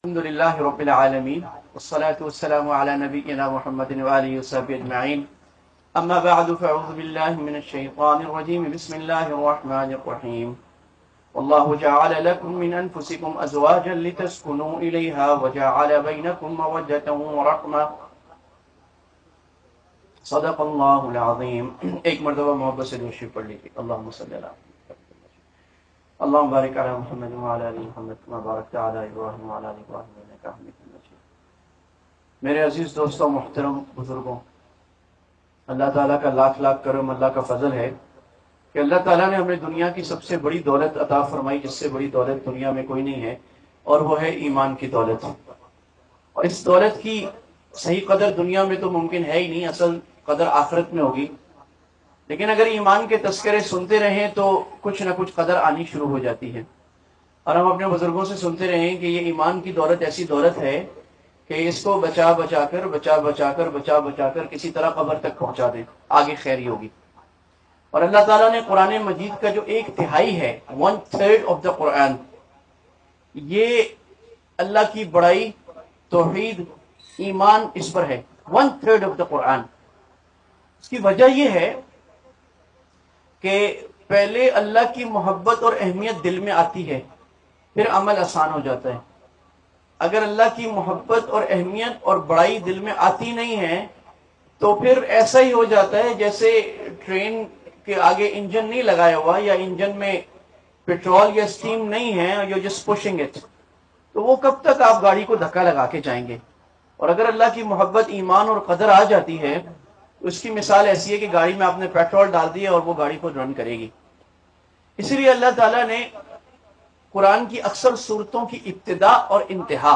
الحمد لله رب العالمين والصلاة والسلام على نبينا محمد وآله وصحبه أجمعين أما بعد فأعوذ بالله من الشيطان الرجيم بسم الله الرحمن الرحيم والله جعل لكم من أنفسكم أزواجا لتسكنوا إليها وجعل بينكم مودة ورحمة صدق الله العظيم. ایک مرتبہ محبت سے درود پڑھ لیجیے. اللهم صل على اللهم بارك على محمد وعلى ال محمد كما باركت على ابراهيم وعلى ال ابراهيم انك حميد مجيد. میرے عزیز دوستوں، محترم بزرگوں، اللہ تعالیٰ کا لاکھ لاکھ کرم، اللہ کا فضل ہے کہ اللہ تعالیٰ نے ہمیں دنیا کی سب سے بڑی دولت عطا فرمائی، جس سے بڑی دولت دنیا میں کوئی نہیں ہے، اور وہ ہے ایمان کی دولت. اور اس دولت کی صحیح قدر دنیا میں تو ممکن ہے ہی نہیں، اصل قدر آخرت میں ہوگی. لیکن اگر ایمان کے تذکرے سنتے رہیں تو کچھ نہ کچھ قدر آنی شروع ہو جاتی ہے. اور ہم اپنے بزرگوں سے سنتے رہیں کہ یہ ایمان کی دولت ایسی دولت ہے کہ اس کو بچا بچا کر کسی طرح قبر تک پہنچا دیں، آگے خیر ہوگی. اور اللہ تعالیٰ نے قرآن مجید کا جو 1/3 ہے، 1/3 آف دا قرآن، یہ اللہ کی بڑائی، توحید، ایمان اس پر ہے. 1/3 آف دا قرآن. اس کی وجہ یہ ہے کہ پہلے اللہ کی محبت اور اہمیت دل میں آتی ہے، پھر عمل آسان ہو جاتا ہے. اگر اللہ کی محبت اور اہمیت اور بڑائی دل میں آتی نہیں ہے تو پھر ایسا ہی ہو جاتا ہے جیسے ٹرین کے آگے انجن نہیں لگایا ہوا، یا انجن میں پیٹرول یا سٹیم نہیں ہے، یو جسٹ پشنگ اٹ، تو وہ کب تک آپ گاڑی کو دھکا لگا کے جائیں گے. اور اگر اللہ کی محبت، ایمان اور قدر آ جاتی ہے تو اس کی مثال ایسی ہے کہ گاڑی میں آپ نے پیٹرول ڈال دیا اور وہ گاڑی کو رن کرے گی. اسی لیے اللہ تعالیٰ نے قرآن کی اکثر صورتوں کی ابتدا اور انتہا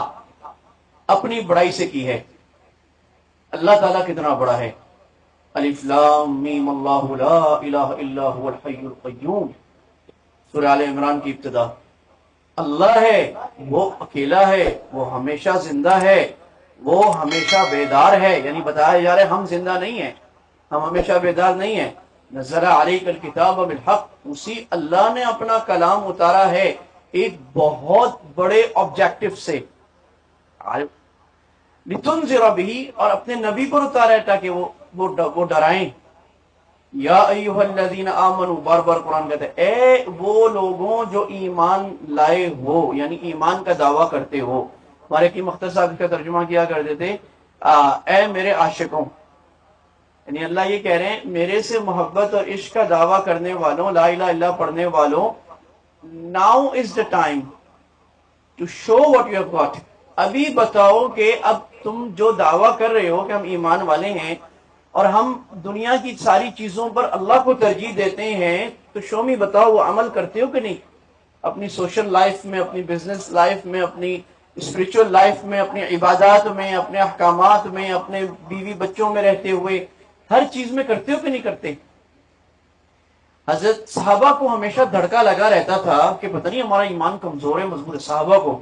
اپنی بڑائی سے کی ہے. اللہ تعالیٰ کتنا بڑا ہے. الف لام میم اللہ لا الہ الا هو الحی القیوم. سورہ آل عمران کی ابتدا. اللہ ہے، وہ اکیلا ہے، وہ ہمیشہ زندہ ہے، وہ ہمیشہ بیدار ہے. یعنی بتایا جا رہا ہے ہم زندہ نہیں ہیں، ہم ہمیشہ بیدار نہیں ہیں. نزل علیک الکتاب بالحق. اسی اللہ نے اپنا کلام اتارا ہے ایک بہت بڑے آبجیکٹو سے، لتنذر بہ، اور اپنے نبی پر اتارا ہے تاکہ وہ ڈرائیں. یا ایھا الذین آمنوا، بار بار قرآن کہتا ہے اے وہ لوگوں جو ایمان لائے ہو، یعنی ایمان کا دعویٰ کرتے ہو. ہمارے کی مختصر صاحب کا ترجمہ کیا کرتے تھے اے میرے عاشقوں. یعنی اللہ یہ کہہ رہے ہیں میرے سے محبت اور عشق کا دعویٰ کرنے والوں، لا الہ الا اللہ پڑھنے والوں، now is the time to show what you have got. ابھی بتاؤ کہ اب تم جو دعویٰ کر رہے ہو کہ ہم ایمان والے ہیں اور ہم دنیا کی ساری چیزوں پر اللہ کو ترجیح دیتے ہیں، تو شو می بتاؤ وہ عمل کرتے ہو کہ نہیں. اپنی سوشل لائف میں، اپنی بزنس لائف میں، اپنی اسپریچول لائف میں، اپنی عبادات میں، اپنے احکامات میں، اپنے بیوی بچوں میں رہتے ہوئے ہر چیز میں کرتے ہو کہ نہیں کرتے. حضرت صحابہ کو ہمیشہ دھڑکا لگا رہتا تھا کہ پتہ نہیں ہمارا ایمان کمزور ہے، مضبوط ہے. صحابہ کو،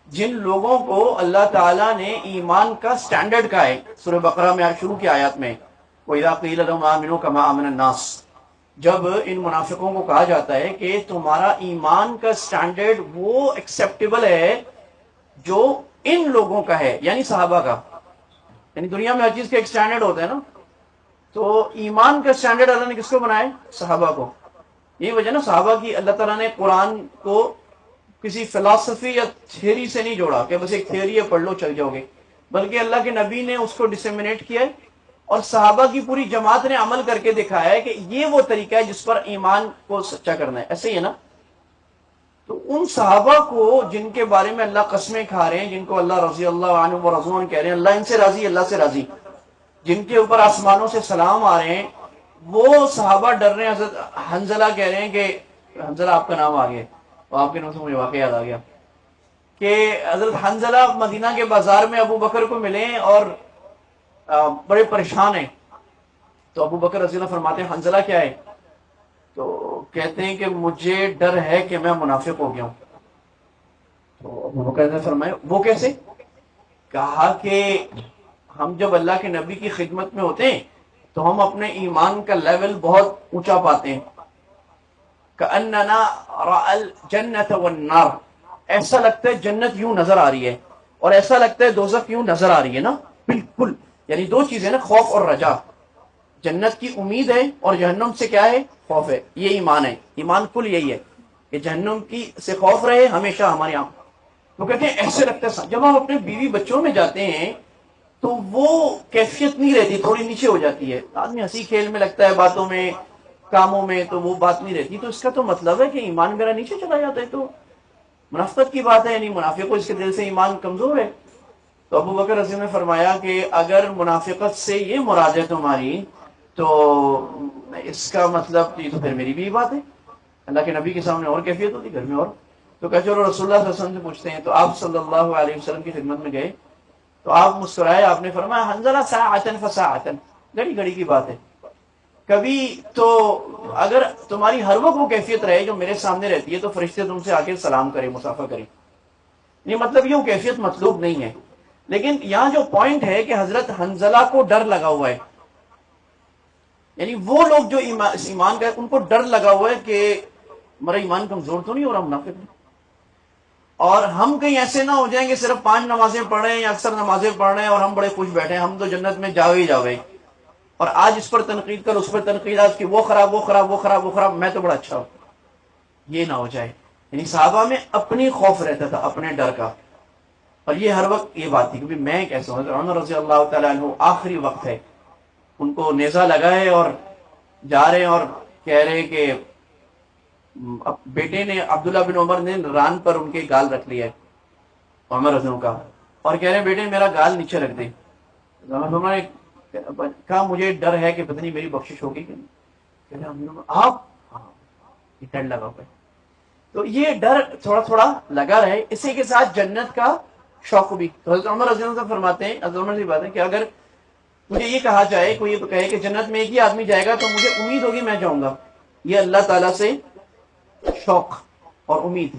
جن لوگوں کو اللہ تعالیٰ نے ایمان کا سٹینڈرڈ کا ہے، سورہ بقرہ میں شروع کی آیات میں وَإِذَا قِيلَ لَهُمْ آمِنُوا كَمَا آمَنَ النَّاسُ، جب ان منافقوں کو کہا جاتا ہے کہ تمہارا ایمان کا سٹینڈرڈ وہ ایکسیپٹیبل ہے جو ان لوگوں کا ہے، یعنی صحابہ کا. یعنی دنیا میں ہر چیز کا ایک سٹینڈرڈ ہوتا ہے نا، تو ایمان کا سٹینڈرڈ اللہ نے کس کو بنایا؟ صحابہ کو. یہی وجہ نا صحابہ کی اللہ تعالیٰ نے قرآن کو کسی فلسفی یا تھیوری سے نہیں جوڑا کہ بس ایک تھیوری ہے پڑھ لو چل جاؤ گے، بلکہ اللہ کے نبی نے اس کو ڈسیمنیٹ کیا ہے، اور صحابہ کی پوری جماعت نے عمل کر کے دکھایا ہے کہ یہ وہ طریقہ ہے جس پر ایمان کو سچا کرنا ہے. ایسے ہی ہے نا. تو ان صحابہ کو جن کے بارے میں اللہ قسمیں کھا رہے ہیں، جن کو اللہ رضی اللہ عنہ و رضوان عنہ کہہ رہے ہیں، اللہ ان سے راضی، اللہ سے راضی، جن کے اوپر آسمانوں سے سلام آ رہے ہیں، وہ صحابہ ڈر رہے ہیں. حضرت حنظلہ کہہ رہے ہیں کہ حنظلہ آپ کا نام آ گیا، اور آپ کے نام سے مجھے واقعہ یاد آ گیا کہ حضرت حنظلہ مدینہ کے بازار میں ابو بکر کو ملے اور بڑے پریشان ہیں. تو ابو بکر رضی اللہ فرماتے ہیں حنظلہ کیا ہے؟ تو کہتے ہیں کہ مجھے ڈر ہے کہ میں منافق ہو گیا ہوں. تو ابو بکر نے فرمایا وہ کیسے؟ کہا کہ ہم جب اللہ کے نبی کی خدمت میں ہوتے ہیں تو ہم اپنے ایمان کا لیول بہت اونچا پاتے ہیں. کأننا رأى الجنة والنار، ایسا لگتا ہے جنت یوں نظر آ رہی ہے. اور ایسا لگتا ہے دوزخ یوں نظر آ رہی ہے نا بالکل. یعنی دو چیزیں نا، خوف اور رجا. جنت کی امید ہے اور جہنم سے کیا ہے؟ خوف ہے. یہ ایمان ہے. ایمان کل یہی ہے کہ جہنم کی سے خوف رہے ہمیشہ ہماری آنکھ. تو کہتے ہیں ایسے لگتا ہے جب ہم اپنے بیوی بچوں میں جاتے ہیں تو وہ کیفیت نہیں رہتی، تھوڑی نیچے ہو جاتی ہے. آدمی ہنسی کھیل میں لگتا ہے، باتوں میں کاموں میں، تو وہ بات نہیں رہتی. تو اس کا تو مطلب ہے کہ ایمان میرا نیچے چلا جاتا ہے. تو منافقت کی بات ہے، یعنی منافق کو اس کے دل سے ایمان کمزور ہے. تو ابو بکر رضی اللہ عنہ نے فرمایا کہ اگر منافقت سے یہ مراد ہے تمہاری تو اس کا مطلب یہ تو پھر میری بھی بات ہے. اللہ کے نبی کے سامنے اور کیفیت ہوتی، گھر میں اور. تو کہ چلو رسول اللہ صلی اللہ علیہ وسلم سے پوچھتے ہیں. تو آپ صلی اللہ علیہ وسلم کی خدمت میں گئے تو آپ مسکرائے. آپ نے فرمایا حنظلہ ساعتن فساعتن، گھڑی گھڑی کی بات ہے. کبھی تو اگر تمہاری ہر وقت وہ کیفیت رہے جو میرے سامنے رہتی ہے تو فرشتے تم سے آ کے سلام کریں، مسافہ کریں. یہ مطلب یہ کیفیت مطلوب نہیں ہے. لیکن یہاں جو پوائنٹ ہے کہ حضرت حنظلہ کو ڈر لگا ہوا ہے. یعنی وہ لوگ جو ایمان کا ان کو ڈر لگا ہوا ہے کہ ہمارا ایمان کمزور تو نہیں ہو رہا، منافق نہیں. اور ہم کہیں ایسے نہ ہو جائیں گے صرف 5 نمازیں پڑھ رہے ہیں یا اکثر نمازیں پڑھ رہے ہیں اور ہم بڑے خوش بیٹھے ہیں، ہم تو جنت میں جاوے ہی جاوے. اور آج اس پر تنقید کر، اس پر تنقید، آج کی وہ خراب وہ خراب وہ خراب وہ خراب، میں تو بڑا اچھا ہوں. یہ نہ ہو جائے. یعنی صحابہ میں اپنی خوف رہتا تھا، اپنے ڈر کا. اور یہ ہر وقت یہ بات تھی کہ میں کیسا ہوں. عمر رضی اللہ تعالیٰ عنہ آخری وقت ہے، ان کو نیزہ لگا ہے اور جا رہے ہیں اور کہہ رہے کہ بیٹے نے عبداللہ بن عمر نے ران پر ان کے گال رکھ لیا ہے عمر رضی اللہ کا، اور کہہ رہے ہیں بیٹے میرا گال نیچے رکھ دے. عمر نے کہا مجھے ڈر ہے کہ پتہ نہیں میری بخشش ہوگی کہ نہیں. آپ ڈر لگا ہوا ہے. تو یہ ڈر تھوڑا تھوڑا لگا رہے، اسی کے ساتھ جنت کا شوق بھی. تو حضرت عمر رضی اللہ عنہ فرماتے ہیں، حضرت عمر سے بات ہے کہ اگر مجھے یہ کہا جائے، کوئی یہ کہے کہ جنت میں ایک ہی آدمی جائے گا تو مجھے امید ہوگی میں جاؤں گا. یہ اللہ تعالیٰ سے شوق اور امید.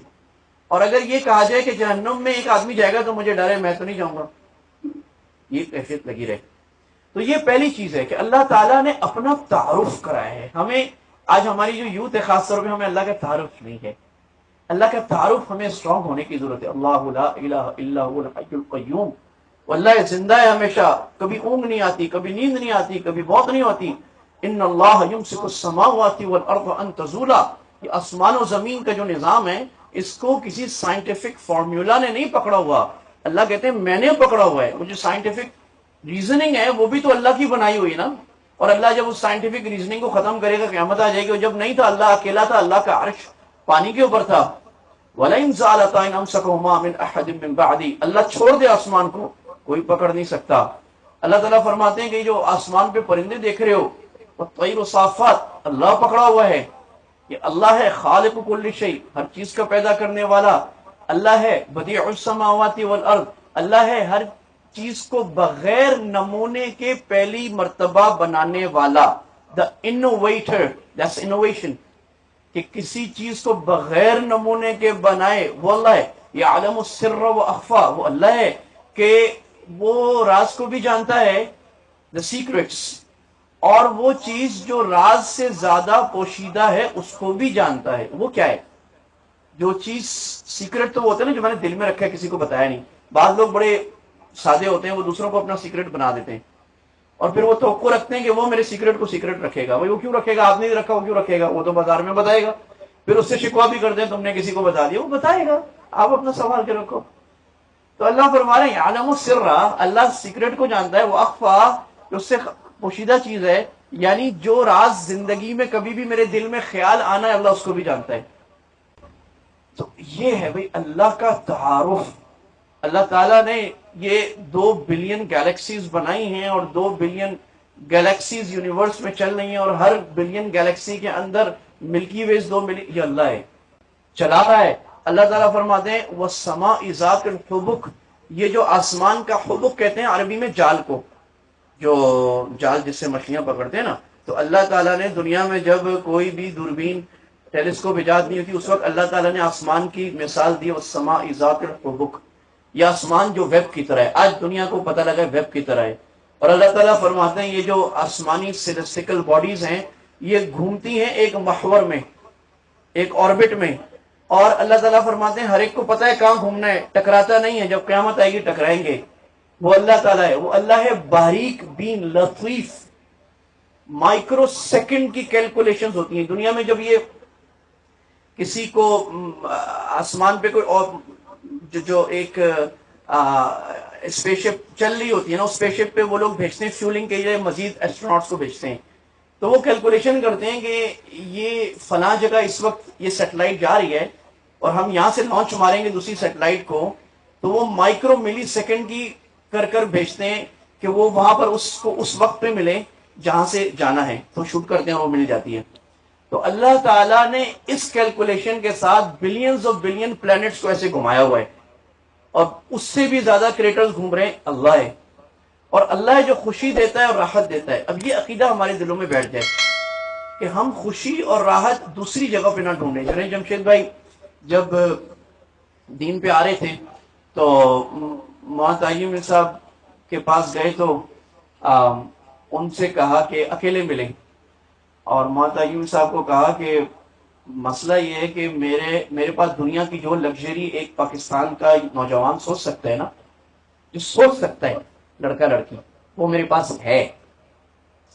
اور اگر یہ کہا جائے کہ جہنم میں ایک آدمی جائے گا تو مجھے ڈر ہے میں تو نہیں جاؤں گا، یہ کیفیت لگی رہے. تو یہ پہلی چیز ہے کہ اللہ تعالیٰ نے اپنا تعارف کرایا ہے ہمیں. آج ہماری جو یوتھ ہے خاص طور پہ ہمیں اللہ کا تعارف نہیں ہے. اللہ کا تعارف ہمیں اسٹرانگ ہونے کی ضرورت ہے. اللہ لا الہ الا هو الحی القیوم. واللہ زندہ ہے ہمیشہ، کبھی اونگ نہیں آتی، کبھی نیند نہیں آتی، کبھی موت نہیں ہوتی. ان اللہ یمسک السماوات والارض ان تزولا. یہ آسمان و زمین کا جو نظام ہے اس کو کسی سائنٹیفک فارمولا نے نہیں پکڑا ہوا. اللہ کہتے ہیں میں نے پکڑا ہوا ہے. وہ جو سائنٹیفک ریزننگ ہے وہ بھی تو اللہ کی بنائی ہوئی نا. اور اللہ جب اس سائنٹیفک ریزننگ کو ختم کرے گا قیامت آ جائے گی. جب نہیں تھا اللہ اکیلا تھا، اللہ کا عرش پانی کے اوپر تھا. وَلَئِن زَالَتَا إِنْ أَمْسَكَهُمَا مِنْ أَحَدٍ مِّن بَعْدِي. اللہ چھوڑ دے آسمان کو کوئی پکڑ نہیں سکتا. اللہ تعالیٰ فرماتے ہیں کہ جو آسمان پہ پرندے دیکھ رہے ہو وَالطَّيْرُ صَافَّاتٍ، اللہ پکڑا ہوا ہے. یہ اللہ ہے خالق کل شیء، ہر چیز کا پیدا کرنے والا اللہ ہے. بدیع السماوات والارض، اللہ ہے ہر چیز کو بغیر نمونے کے پہلی مرتبہ بنانے والا. دا انوویٹر، دیٹس انوویشن، کہ کسی چیز کو بغیر نمونے کے بنائے وہ اللہ ہے. یعلم السر و اخفا، وہ اللہ ہے کہ وہ راز کو بھی جانتا ہے، دا سیکرٹس، اور وہ چیز جو راز سے زیادہ پوشیدہ ہے اس کو بھی جانتا ہے. وہ کیا ہے؟ جو چیز سیکرٹ تو وہ ہوتا ہے نا جو میں نے دل میں رکھا ہے کسی کو بتایا نہیں. بعض لوگ بڑے سادے ہوتے ہیں، وہ دوسروں کو اپنا سیکرٹ بنا دیتے ہیں اور پھر وہ توقع رکھتے ہیں کہ وہ میرے سیکرٹ کو سیکرٹ رکھے گا. بھائی وہ کیوں رکھے گا؟ آپ نے رکھا، وہ کیوں رکھے گا؟ وہ تو بازار میں بتائے گا. پھر اس سے شکوا بھی کرتے ہیں تم نے کسی کو بتا دیا، وہ بتائے گا، آپ اپنا سنبھال کے رکھو. تو اللہ فرما رہے ہیں یعلم السر، اللہ سیکرٹ کو جانتا ہے. وہ اخفا، جو اس سے پوشیدہ چیز ہے، یعنی جو راز زندگی میں کبھی بھی میرے دل میں خیال آنا ہے اللہ اس کو بھی جانتا ہے. تو یہ ہے بھائی اللہ کا تعارف. اللہ تعالیٰ نے یہ 2 بلین گیلیکسیز بنائی ہیں اور 2 بلین گیلیکسیز یونیورس میں چل رہی ہیں اور ہر بلین گیلیکسی کے اندر ملکی ویز 2 ملین، یہ اللہ ہے چلا رہا ہے. اللہ تعالیٰ فرماتے ہیں وَالسَّمَاءِ ذَاتِ الْحُبُكِ. یہ جو آسمان کا حبک کہتے ہیں عربی میں جال کو، جو جال جس سے مچھلیاں پکڑتے ہیں نا. تو اللہ تعالیٰ نے دنیا میں جب کوئی بھی دوربین ٹیلیسکوپ ایجاد نہیں ہوتی اس وقت اللہ تعالیٰ نے آسمان کی مثال دی وَالسَّمَاءِ ذَاتِ الْحُبُكِ. یہ آسمان جو ویب کی طرح ہے، آج دنیا کو پتہ لگا ہے ویب کی طرح ہے. اور اللہ تعالیٰ فرماتے ہیں یہ جو آسمانی سیلسٹیکل باڈیز ہیں یہ گھومتی ہیں ایک محور میں، ایک آربٹ میں. اور اللہ تعالیٰ فرماتے ہیں ہر ایک کو پتہ ہے کہاں گھومنا ہے، ٹکراتا نہیں ہے، جب قیامت آئے گی ٹکرائیں گے۔ وہ اللہ تعالیٰ ہے، وہ اللہ ہے باریک بین لطیف، مائکرو سیکنڈ کی کیلکولیشنز ہوتی ہیں دنیا میں۔ جب یہ کسی کو آسمان پہ کوئی اور جو ایک اسپیس شپ چل رہی ہوتی ہے نا، اس اسپیس شپ پہ وہ لوگ بھیجتے ہیں فیولنگ کے لیے، مزید ایسٹرونٹس کو بھیجتے ہیں، تو وہ کیلکولیشن کرتے ہیں کہ یہ فلاں جگہ اس وقت یہ سیٹلائٹ جا رہی ہے اور ہم یہاں سے لانچ ماریں گے دوسری سیٹلائٹ کو، تو وہ مائکرو ملی سیکنڈ کی کر بھیجتے ہیں کہ وہ وہاں پر اس کو اس وقت پہ ملے جہاں سے جانا ہے، تو شوٹ کرتے ہیں اور وہ مل جاتی ہے۔ تو اللہ تعالیٰ نے اس کیلکولیشن کے ساتھ بلینز آف بلین پلانٹس کو ایسے گھمایا ہوا ہے، اور اس سے بھی زیادہ کریٹرز گھوم رہے ہیں، اللہ ہے۔ اور اللہ ہے جو خوشی دیتا ہے اور راحت دیتا ہے۔ اب یہ عقیدہ ہمارے دلوں میں بیٹھ جائے کہ ہم خوشی اور راحت دوسری جگہ پہ نہ ڈھونڈیں۔ جنہیں جمشید بھائی جب دین پہ آ رہے تھے تو مولانا طاہر صاحب کے پاس گئے تو ان سے کہا کہ اکیلے ملیں، اور مولانا طاہر صاحب کو کہا کہ مسئلہ یہ ہے کہ میرے پاس دنیا کی جو لگژری ایک پاکستان کا نوجوان سوچ سکتا ہے نا، جو سوچ سکتا ہے لڑکا لڑکی، وہ میرے پاس ہے۔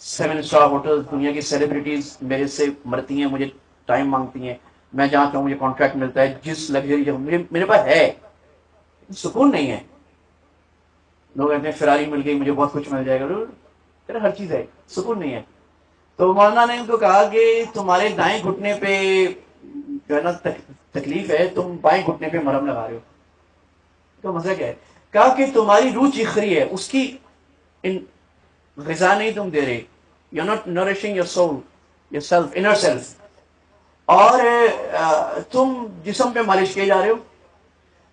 7 اسٹار ہوٹل، دنیا کی سیلیبریٹیز میرے سے مرتی ہیں، مجھے ٹائم مانگتی ہیں، میں جہاں چاہوں مجھے کانٹریکٹ ملتا ہے، جس لگژری جگہ میرے پاس ہے، سکون نہیں ہے۔ لوگ کہتے ہیں فراری مل گئی مجھے بہت کچھ مل جائے گا، ہر چیز ہے، سکون نہیں ہے۔ تو مولانا نے ان کو کہا کہ تمہارے دائیں گھٹنے پہ جو ہے نا تکلیف ہے، تم بائیں گھٹنے پہ مرہم لگا رہے ہو، تو مزہ کیا ہے؟ کہا کہ تمہاری روح چیخ رہی ہے، اس کی غذا نہیں تم دے رہے، you not nourishing your soul, your self, inner self, اور تم جسم پہ مالش کیے جا رہے ہو۔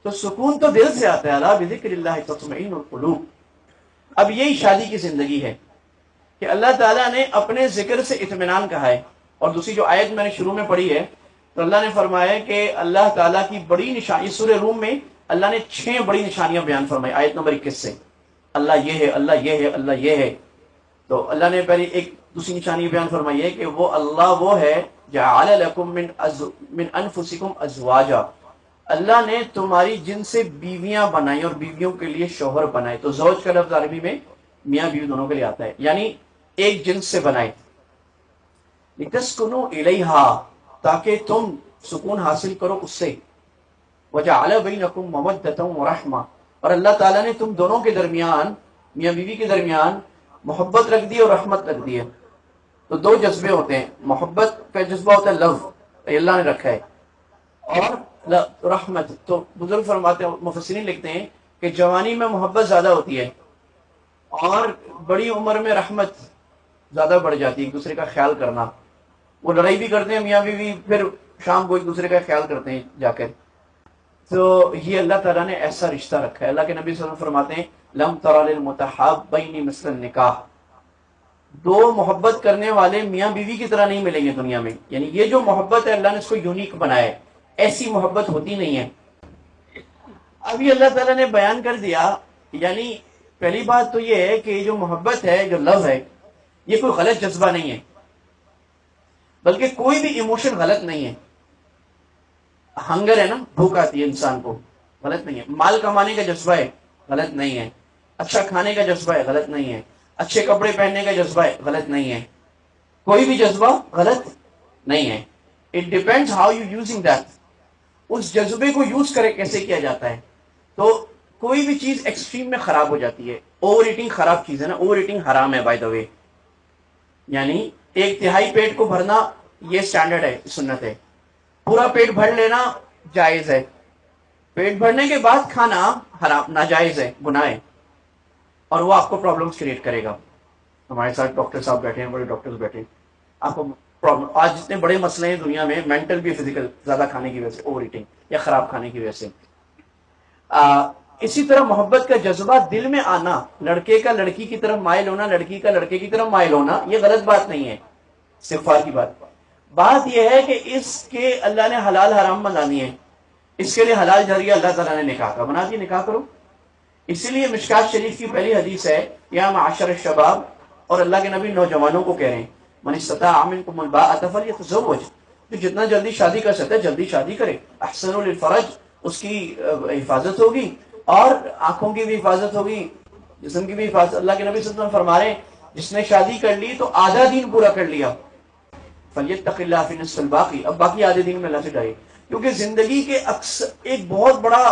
تو سکون تو دل سے آتا ہے، الا بذکر اللہ تطمئن القلوب۔ اب یہی شادی کی زندگی ہے کہ اللہ تعالیٰ نے اپنے ذکر سے اطمینان کہا ہے۔ اور دوسری جو آیت میں نے شروع میں پڑھی ہے تو اللہ نے فرمایا کہ اللہ تعالیٰ کی بڑی نشانی، سورہ روم میں اللہ نے 6 بڑی نشانیاں بیان فرمائی آیت نمبر 21 سے، اللہ یہ ہے، اللہ یہ ہے، اللہ یہ ہے۔ تو اللہ نے پہلی ایک دوسری نشانی بیان فرمائی ہے کہ وہ اللہ وہ ہے جعل لکم من انفسکم ازواجا، اللہ نے تمہاری جن سے بیویاں بنائی اور بیویوں کے لیے شوہر بنائے۔ تو زوج کا لفظ عربی میں میاں بیوی دونوں کے لیے آتا ہے، یعنی ایک جنس سے بنائے، لتسکنوا الیہا، تاکہ تم سکون حاصل کرو اس سے، وجعل بینکم مودۃ ورحمہ، اور اللہ تعالیٰ نے تم دونوں کے درمیان، میاں بیوی کے درمیان محبت رکھ دی اور رحمت رکھ دی ہے۔ تو 2 جذبے ہوتے ہیں، محبت کا جذبہ ہوتا ہے لو، اللہ نے رکھا ہے، اور رحمت۔ تو بزرگ فرماتے ہیں، مفسرین لکھتے ہیں کہ جوانی میں محبت زیادہ ہوتی ہے اور بڑی عمر میں رحمت زیادہ بڑھ جاتی ہے، ایک دوسرے کا خیال کرنا۔ وہ لڑائی بھی کرتے ہیں میاں بیوی، پھر شام کو ایک دوسرے کا خیال کرتے ہیں جا کر۔ تو یہ اللہ تعالیٰ نے ایسا رشتہ رکھا ہے۔ اللہ کے نبی صلی اللہ علیہ وسلم فرماتے ہیں لم تر للمتحابین مثل النکاح، 2 محبت کرنے والے میاں بیوی کی طرح نہیں ملیں گے دنیا میں، یعنی یہ جو محبت ہے اللہ نے اس کو یونیک بنایا ہے، ایسی محبت ہوتی نہیں ہے۔ ابھی اللہ تعالیٰ نے بیان کر دیا، یعنی پہلی بات تو یہ ہے کہ یہ جو محبت ہے، جو لو ہے، یہ کوئی غلط جذبہ نہیں ہے، بلکہ کوئی بھی ایموشن غلط نہیں ہے۔ ہنگر ہے نا، بھوک آتی ہے انسان کو، غلط نہیں ہے۔ مال کمانے کا جذبہ ہے، غلط نہیں ہے۔ اچھا کھانے کا جذبہ ہے، غلط نہیں ہے۔ اچھے کپڑے پہننے کا جذبہ ہے، غلط نہیں ہے۔ کوئی بھی جذبہ غلط نہیں ہے۔ It depends how you using that, اس جذبے کو یوز کرے کیسے کیا جاتا ہے۔ تو کوئی بھی چیز ایکسٹریم میں خراب ہو جاتی ہے۔ اوور ایٹنگ خراب چیز ہے نا، اوور ایٹنگ حرام ہے بائی دا وے، یعنی 1/3 پیٹ کو بھرنا یہ سٹینڈرڈ ہے، سنت ہے۔ پورا پیٹ بھر لینا جائز ہے، پیٹ بھرنے کے بعد کھانا حرام، ناجائز ہے، گناہ ہے، اور وہ آپ کو پرابلمز کریٹ کرے گا۔ ہمارے ساتھ ڈاکٹر صاحب بیٹھے ہیں، بڑے ڈاکٹرز بیٹھے ہیں، آپ کو پرابلم، آج جتنے بڑے مسئلے ہیں دنیا میں، مینٹل بھی فزیکل، زیادہ کھانے کی وجہ سے، اوور ایٹنگ یا خراب کھانے کی وجہ سے۔ اسی طرح محبت کا جذبہ دل میں آنا، لڑکے کا لڑکی کی طرف مائل ہونا، لڑکی کا لڑکے کی طرف مائل ہونا، یہ غلط بات نہیں ہے، استغفار کی بات یہ ہے کہ اس کے اللہ نے حلال حرام بنانی ہے، اس کے لیے حلال ذریعہ اللہ تعالیٰ نے نکاح کا بنا دیا، نکاح کرو۔ اسی لیے مشکات شریف کی پہلی حدیث ہے یا معاشر الشباب، اور اللہ کے نبی نوجوانوں کو کہہ رہے ہیں من استطاع منکم الباءۃ فلیتزوج، تو جتنا جلدی شادی کر سکتا ہے جلدی شادی کرے. احسن للفرج، اس کی حفاظت ہوگی اور آنکھوں کی بھی حفاظت ہوگی، جسم کی بھی حفاظت. اللہ کے نبی صلی اللہ علیہ وسلم فرما رہے ہیں جس نے شادی کر لی تو آدھا دین پورا کر لیا. فَلْيَتَّقِ اللَّهَ فِي نِصْفِ الْبَاقِي، اب باقی آدھے دن میں اللہ سے ڈرے. کیونکہ زندگی کے ایک بہت بڑا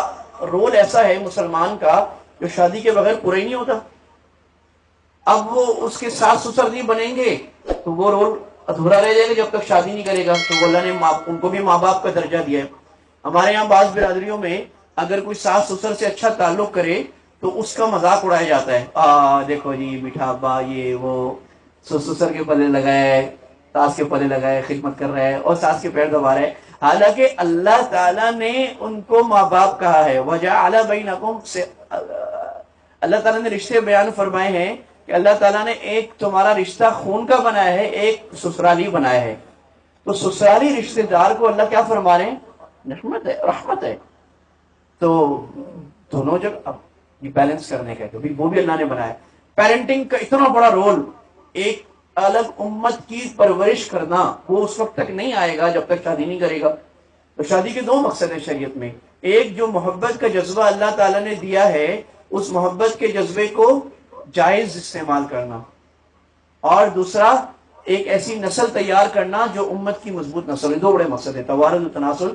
رول ایسا ہے مسلمان کا جو شادی کے بغیر پورا ہی نہیں ہوتا. اب وہ اس کے ساس سسر نہیں بنیں گے تو وہ رول ادھورا رہ جائے گا جب تک شادی نہیں کرے گا. تو اللہ نے ان کو بھی ماں باپ کا درجہ دیا ہے. ہمارے یہاں بعض برادریوں میں اگر کوئی ساس سسر سے اچھا تعلق کرے تو اس کا مذاق اڑایا جاتا ہے. دیکھو جی میٹھا ابا، یہ وہ سسر کے پلے لگائے، ساس کے پلے لگائے، خدمت کر رہا ہے اور ساس کے پیر دبا رہے. حالانکہ اللہ تعالیٰ نے ان کو ماں باپ کہا ہے. وَجَعَلَ بَيْنَكُمْ سے اللہ تعالیٰ نے رشتے بیان فرمائے ہیں کہ اللہ تعالیٰ نے ایک تمہارا رشتہ خون کا بنایا ہے، ایک سسرالی بنایا ہے. تو سسرالی رشتے دار کو اللہ کیا فرما رہے ہیں؟ نعمت ہے، رحمت ہے. تو دونوں جب اب یہ بیلنس کرنے کا ہے، وہ بھی اللہ نے بنایا. پیرنٹنگ کا اتنا بڑا رول، ایک الگ امت کی پرورش کرنا، وہ اس وقت تک نہیں آئے گا جب تک شادی نہیں کرے گا. تو شادی کے دو مقصد ہیں شریعت میں. ایک جو محبت کا جذبہ اللہ تعالیٰ نے دیا ہے اس محبت کے جذبے کو جائز استعمال کرنا، اور دوسرا ایک ایسی نسل تیار کرنا جو امت کی مضبوط نسل ہے. دو بڑے مقصد ہیں، توارث و تناسل.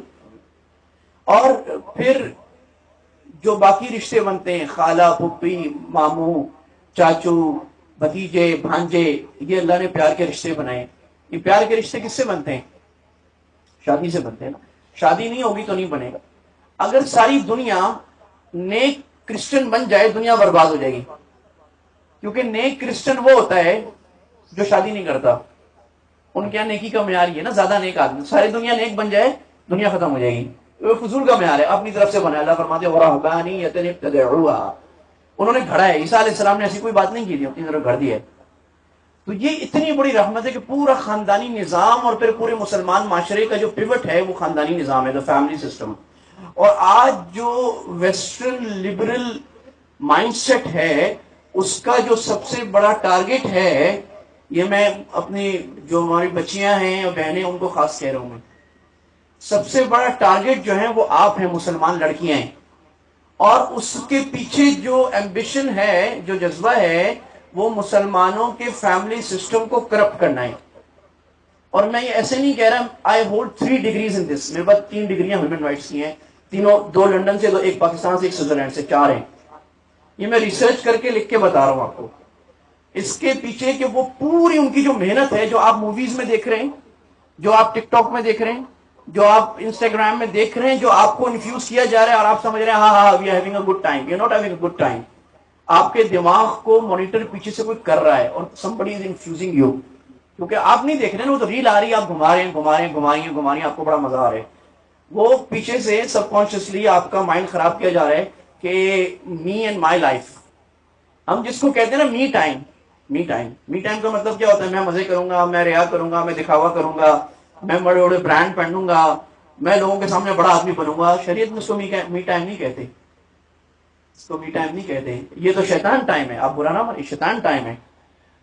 اور پھر جو باقی رشتے بنتے ہیں، خالہ، پھپھی، ماموں، چاچو، بھتیجے، بھانجے، یہ اللہ نے پیار کے رشتے بنائے. یہ پیار کے رشتے کس سے بنتے ہیں؟ شادی سے بنتے ہیں نا. شادی نہیں ہوگی تو نہیں بنے گا. اگر ساری دنیا نیک کرسچن بن جائے دنیا برباد ہو جائے گی. کیونکہ نیک کرسچن وہ ہوتا ہے جو شادی نہیں کرتا. ان کے یہاں نیکی کا معیار یہ ہے نا، زیادہ نیک آدمی. ساری دنیا نیک بن جائے دنیا ختم ہو جائے گی. وہ فضول کا معیار ہے، اپنی طرف سے بنا. اللہ فرماتے ہیں وَرَهْبَانِيَّةً ابْتَدَعُوهَا، انہوں نے گھڑا ہے. عیسیٰ علیہ السلام نے ایسی کوئی بات نہیں کی تھی، اپنی طرف گھڑ دی ہے. تو یہ اتنی بڑی رحمت ہے کہ پورا خاندانی نظام اور پھر پورے مسلمان معاشرے کا جو پیوٹ ہے وہ خاندانی نظام ہے، دا فیملی سسٹم. اور آج جو ویسٹرن لبرل مائنڈ سیٹ ہے اس کا جو سب سے بڑا ٹارگٹ ہے، یہ میں اپنی جو ہماری بچیاں ہیں اور بہنیں ان کو خاص کہہ رہا ہوں، میں سب سے بڑا ٹارگٹ جو ہے وہ آپ ہیں، مسلمان لڑکیاں ہیں. اور اس کے پیچھے جو ایمبیشن ہے، جو جذبہ ہے، وہ مسلمانوں کے فیملی سسٹم کو کرپٹ کرنا ہے. اور میں یہ ایسے نہیں کہہ رہا، I hold 3 degrees in this. میرے پاس 3 ڈگریاں ہیومن رائٹس کی ہیں، تینوں، 2 لندن سے، 2 ایک پاکستان سے، ایک سوئٹزرلینڈ سے، 4 ہیں. یہ میں ریسرچ کر کے لکھ کے بتا رہا ہوں آپ کو. اس کے پیچھے کہ وہ پوری ان کی جو محنت ہے، جو آپ موویز میں دیکھ رہے ہیں، جو آپ ٹک ٹاک میں دیکھ رہے ہیں، جو آپ انسٹاگرام میں دیکھ رہے ہیں، جو آپ کو انفیوز کیا جا رہا ہے اور آپ سمجھ رہے ہیں ہاں we are having a good time. You are not having a good time. آپ کے دماغ کو مانیٹر پیچھے سے کوئی کر رہا ہے اور somebody is infusing you. کیونکہ آپ نہیں دیکھ رہے ہیں، وہ تو ریل آ رہی ہے، آپ گھما رہے ہیں، گھما رہے ہیں، آپ کو بڑا مزہ آ رہا ہے. وہ پیچھے سے سب کانشیسلی آپ کا مائنڈ خراب کیا جا رہا ہے کہ می اینڈ مائی لائف. ہم جس کو کہتے ہیں نا می ٹائم، می ٹائم کا مطلب کیا ہوتا ہے؟ میں مزے کروں گا، میں ریا کروں گا، میں دکھاوا کروں گا، میں بڑے بڑے برانڈ پہنوں گا، میں لوگوں کے سامنے بڑا آدمی بنوں گا. شریعت میں اس کو می ٹائم نہیں کہتے، اس کو می ٹائم نہیں کہتے. یہ تو شیطان ٹائم ہے. آپ برا نہ مانیے، شیطان ٹائم ہے.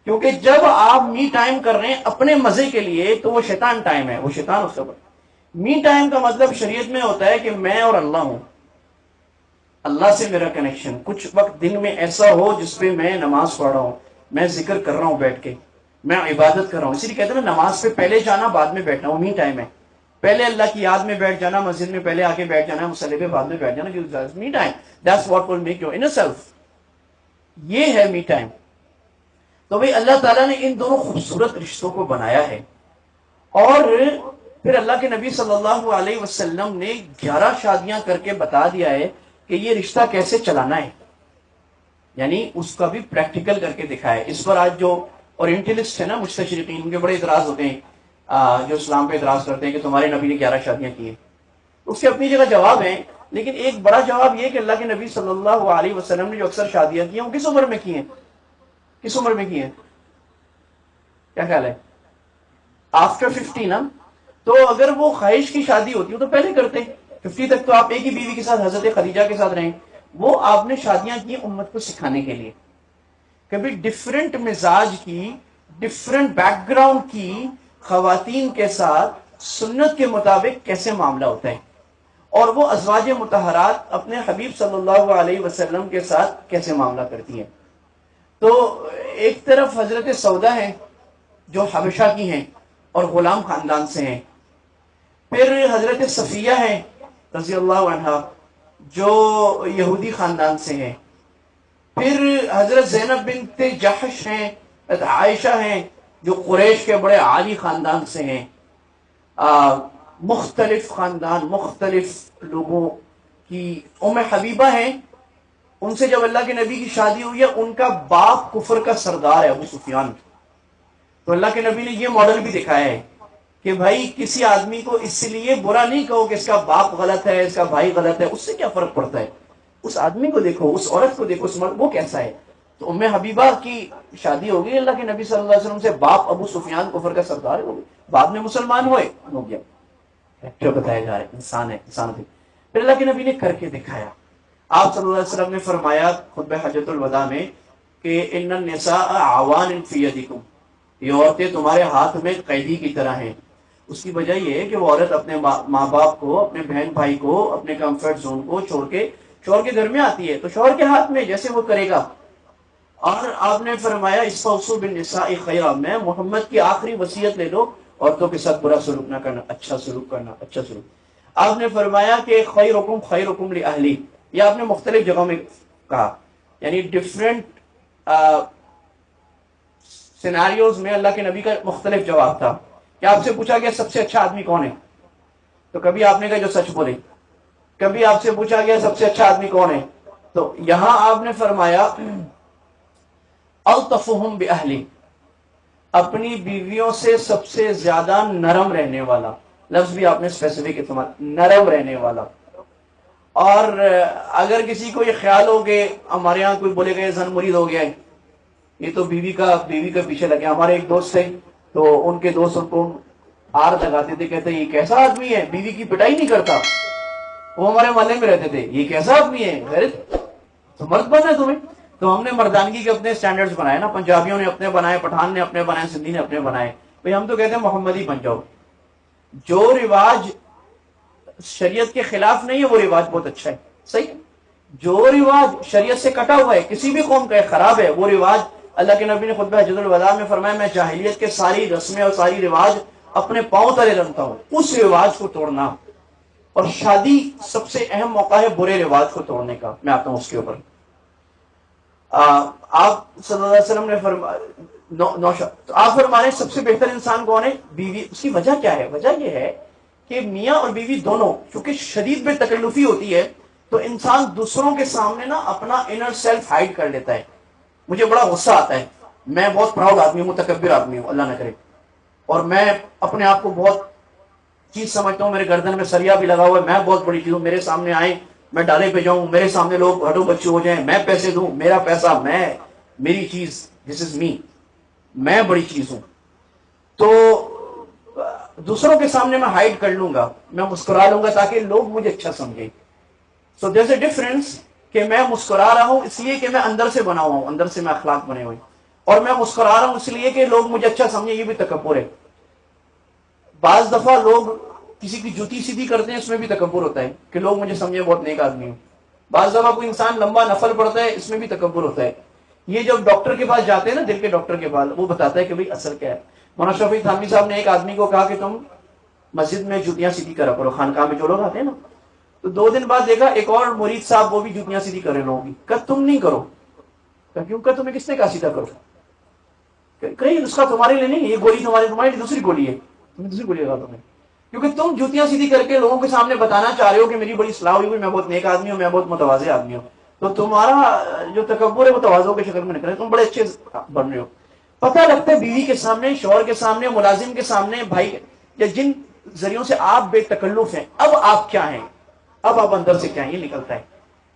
کیونکہ جب آپ می ٹائم کر رہے ہیں اپنے مزے کے لیے تو وہ شیطان ٹائم ہے، وہ شیطان اس کا. می ٹائم کا مطلب شریعت میں ہوتا ہے کہ میں اور اللہ ہوں، اللہ سے میرا کنیکشن. کچھ وقت دن میں ایسا ہو جس پہ میں نماز پڑھ رہا ہوں، میں ذکر کر رہا ہوں بیٹھ کے، میں عبادت کر رہا ہوں. اسی لیے کہتے ہیں نا نماز پہ پہلے جانا بعد میں بیٹھنا، وہ می ٹائم ہے. پہلے اللہ کی یاد میں بیٹھ جانا، مسجد میں پہلے آ کے بیٹھ جانا، مصلی پہ بعد میں بیٹھ جانا. Me time, that's what will make you inner self. یہ ہے می ٹائم. تو بھئی اللہ تعالیٰ نے ان دونوں خوبصورت رشتوں کو بنایا ہے. اور پھر اللہ کے نبی صلی اللہ علیہ وسلم نے 11 شادیاں کر کے بتا دیا ہے کہ یہ رشتہ کیسے چلانا ہے. یعنی اس کا بھی پریکٹیکل کر کے دکھایا ہے. اس پر آج جو اورینٹلسٹ ہے نا، مستشرقین، ان کے بڑے اعتراض ہوتے ہیں، جو اسلام پہ اعتراض کرتے ہیں کہ تمہارے نبی نے 11 شادیاں کی ہیں. اس کے اپنی جگہ جواب ہیں، لیکن ایک بڑا جواب یہ کہ اللہ کے نبی صلی اللہ علیہ وسلم نے جو اکثر شادیاں کی ہیں وہ کس عمر میں کی ہیں؟ کس عمر میں کی ہیں؟ کیا خیال ہے؟ آفٹر 50 نا. تو اگر وہ خواہش کی شادی ہوتی ہے تو پہلے کرتے. 50 تک تو آپ ایک ہی بیوی کے ساتھ حضرت خدیجہ کے ساتھ رہیں. وہ آپ نے شادیاں کی امت کو سکھانے کے لیے. کبھی ڈفرنٹ مزاج کی، ڈفرنٹ بیک گراؤنڈ کی خواتین کے ساتھ سنت کے مطابق کیسے معاملہ ہوتا ہے، اور وہ ازواج مطہرات اپنے حبیب صلی اللہ علیہ وسلم کے ساتھ کیسے معاملہ کرتی ہیں۔ تو ایک طرف حضرت سودا ہیں جو حبشہ کی ہیں اور غلام خاندان سے ہیں، پھر حضرت صفیہ ہیں رضی اللہ عنہا جو یہودی خاندان سے ہیں، پھر حضرت زینب بنت جحش ہیں، عائشہ ہیں جو قریش کے بڑے عالی خاندان سے ہیں۔ مختلف خاندان، مختلف لوگوں کی ام حبیبہ ہیں، ان سے جب اللہ کے نبی کی شادی ہوئی ہے ان کا باپ کفر کا سردار ہے ابو سفیان۔ تو اللہ کے نبی نے یہ ماڈل بھی دکھایا ہے کہ بھائی کسی آدمی کو اس لیے برا نہیں کہو کہ اس کا باپ غلط ہے، اس کا بھائی غلط ہے، اس سے کیا فرق پڑتا ہے، اس آدمی کو دیکھو، اس عورت کو دیکھو، اس مرد وہ کیسا ہے۔ تو ام حبیبہ کی شادی ہو گئی اللہ کے نبی صلی اللہ علیہ وسلم سے، باپ ابو سفیان کفر کا سردار ہو گئے، بعد میں مسلمان ہوئے، ہو گیا جو بتایا جا رہا ہے، انسان ہے، انسان ہے۔ پھر اللہ کے نبی نے کر کے دکھایا۔ آپ صلی اللہ علیہ وسلم نے فرمایا خطبہ حجۃ الوداع میں کہ ان النساء عوان فی یدکم، یہ عورتیں تمہارے ہاتھ میں قیدی کی طرح ہیں۔ اس کی وجہ یہ ہے کہ وہ عورت اپنے ماں باپ کو، اپنے بہن بھائی کو، اپنے کمفرٹ زون کو چھوڑ کے شوہر کے گھر میں آتی ہے، تو شوہر کے ہاتھ میں جیسے وہ کرے گا۔ اور آپ نے فرمایا استوصوا بالنساء خیرا، میں محمد کی آخری وصیت لے لو، عورتوں کے ساتھ برا سلوک نہ کرنا، اچھا سلوک کرنا، اچھا سلوک۔ آپ نے فرمایا کہ خیرکم خیرکم لأہلی، یہ آپ نے مختلف جگہوں میں کہا، یعنی ڈفرینٹ سیناریوز میں اللہ کے نبی کا مختلف جواب تھا کہ آپ سے پوچھا گیا سب سے اچھا آدمی کون ہے، تو کبھی آپ نے کہا جو سچ بولے، کبھی آپ سے پوچھا گیا سب سے اچھا آدمی کون ہے، تو یہاں آپ نے فرمایا الطفہم بأہلی، اپنی بیویوں سے سب سے زیادہ نرم رہنے والا، لفظ بھی آپ نے اسپیسیفک استعمال، نرم رہنے والا۔ اور اگر کسی کو یہ خیال ہو کہ ہمارے ہاں کوئی بولے گا یہ زن مرید ہو گیا ہے، یہ تو بیوی کا پیچھے لگے، ہمارے ایک دوست تھے تو ان کے دوست ان کو آر لگاتے تھے، کہتے ہیں یہ کیسا آدمی ہے بیوی کی پٹائی نہیں کرتا، وہ ہمارے محلے میں رہتے تھے، یہ کیسا آدمی ہے، غیرت تو مرد بننا ہے تمہیں۔ تو ہم نے مردانگی کے اپنے سٹینڈرڈز بنائے نا، پنجابیوں نے اپنے بنائے، پٹھان نے اپنے بنائے، سندھی نے اپنے بنائے، بھئی ہم تو کہتے ہیں محمدی بن جاؤ۔ جو رواج شریعت کے خلاف نہیں ہے وہ رواج بہت اچھا ہے، صحیح ہے۔ جو رواج شریعت سے کٹا ہوا ہے، کسی بھی قوم کا خراب ہے، وہ رواج اللہ کے نبی نے خطبہ حجۃ الوداع میں فرمایا میں جاہلیت کے ساری رسمیں اور ساری رواج اپنے پاؤں تلے رکھتا ہوں، اس رواج کو توڑنا۔ اور شادی سب سے اہم موقع ہے برے رواج کو توڑنے کا، میں آتا ہوں اس کے اوپر۔ آپ صلی اللہ علیہ وسلم نے آپ فرما رہے ہیں سب سے بہتر انسان کون ہے؟ بیوی۔ اس کی وجہ کیا ہے؟ وجہ یہ ہے کہ میاں اور بیوی دونوں چونکہ شدید بے تکلفی ہوتی ہے تو انسان دوسروں کے سامنے نا اپنا انر سیلف ہائڈ کر لیتا ہے۔ مجھے بڑا غصہ آتا ہے، میں بہت پراؤڈ آدمی ہوں، متکبر آدمی ہوں، اللہ نہ کرے، اور میں اپنے آپ کو بہت چیز سمجھتا ہوں، میرے گردن میں سریا بھی لگا ہوا ہے، میں بہت بڑی چیز ہوں، میرے سامنے آئیں میں ڈالے پہ جاؤں، میرے سامنے لوگ ہڈو بچے ہو جائیں، میں پیسے دوں، میرا پیسہ، میں، میری چیز، دس از می، میں بڑی چیز ہوں، تو دوسروں کے سامنے میں ہائڈ کر لوں گا، میں مسکرا لوں گا تاکہ لوگ مجھے اچھا سمجھیں۔ سو دیر از اے ڈفرنس کہ میں مسکرا رہا ہوں اس لیے کہ میں اندر سے بنا ہوا ہوں، اندر سے میں اخلاق بنے ہوئے، اور میں مسکرا رہا ہوں اس لیے کہ لوگ مجھے اچھا سمجھیں، یہ بھی تکبر ہے۔ بعض دفعہ لوگ کسی کی جوتی سیدھی کرتے ہیں، اس میں بھی تکبر ہوتا ہے کہ لوگ مجھے سمجھے بہت نیک آدمی ہوں۔ بعض دفعہ کوئی انسان لمبا نفل پڑتا ہے، اس میں بھی تکبر ہوتا ہے۔ یہ جب ڈاکٹر کے پاس جاتے ہیں نا، دل کے ڈاکٹر کے پاس، وہ بتاتا ہے کہ بھئی اثر کیا ہے۔ مولانا شفیع تھانوی صاحب نے ایک آدمی کو کہا کہ تم مسجد میں جوتیاں سیدھی کرا کرو، خانقاہ میں جو لوگ آتے ہیں نا، تو 2 دن بعد دیکھا ایک اور مرید صاحب وہ بھی جوتیاں سیدھی کر رہے لوگوں کی، کہ تم نہیں کرو، کیوں کہ تمہیں کس نے کہا سیدھا کرو؟ کہیں نسخہ تمہارے لیے نہیں ہے، یہ گولی تمہارے لیے دوسری گولی ہے، تمہیں دوسری گولی لگا تمہیں، کیونکہ تم جوتیاں سیدھی کر کے لوگوں کے سامنے بتانا چاہ رہے ہو کہ میری بڑی اصلاح ہوئی ہوئی، میں بہت نیک آدمی ہوں، میں بہت متواضع آدمی ہوں، تو تمہارا جو تکبر ہے وہ تواضع کی شکل میں نکلے، تم بڑے اچھے بن رہے ہو۔ پتہ لگتا ہے بیوی کے سامنے، شوہر کے سامنے، ملازم کے سامنے، بھائی یا جن ذریعوں سے آپ بے تکلف ہیں، اب آپ کیا ہیں، اب آپ اندر سے کیا ہیں، یہ نکلتا ہے۔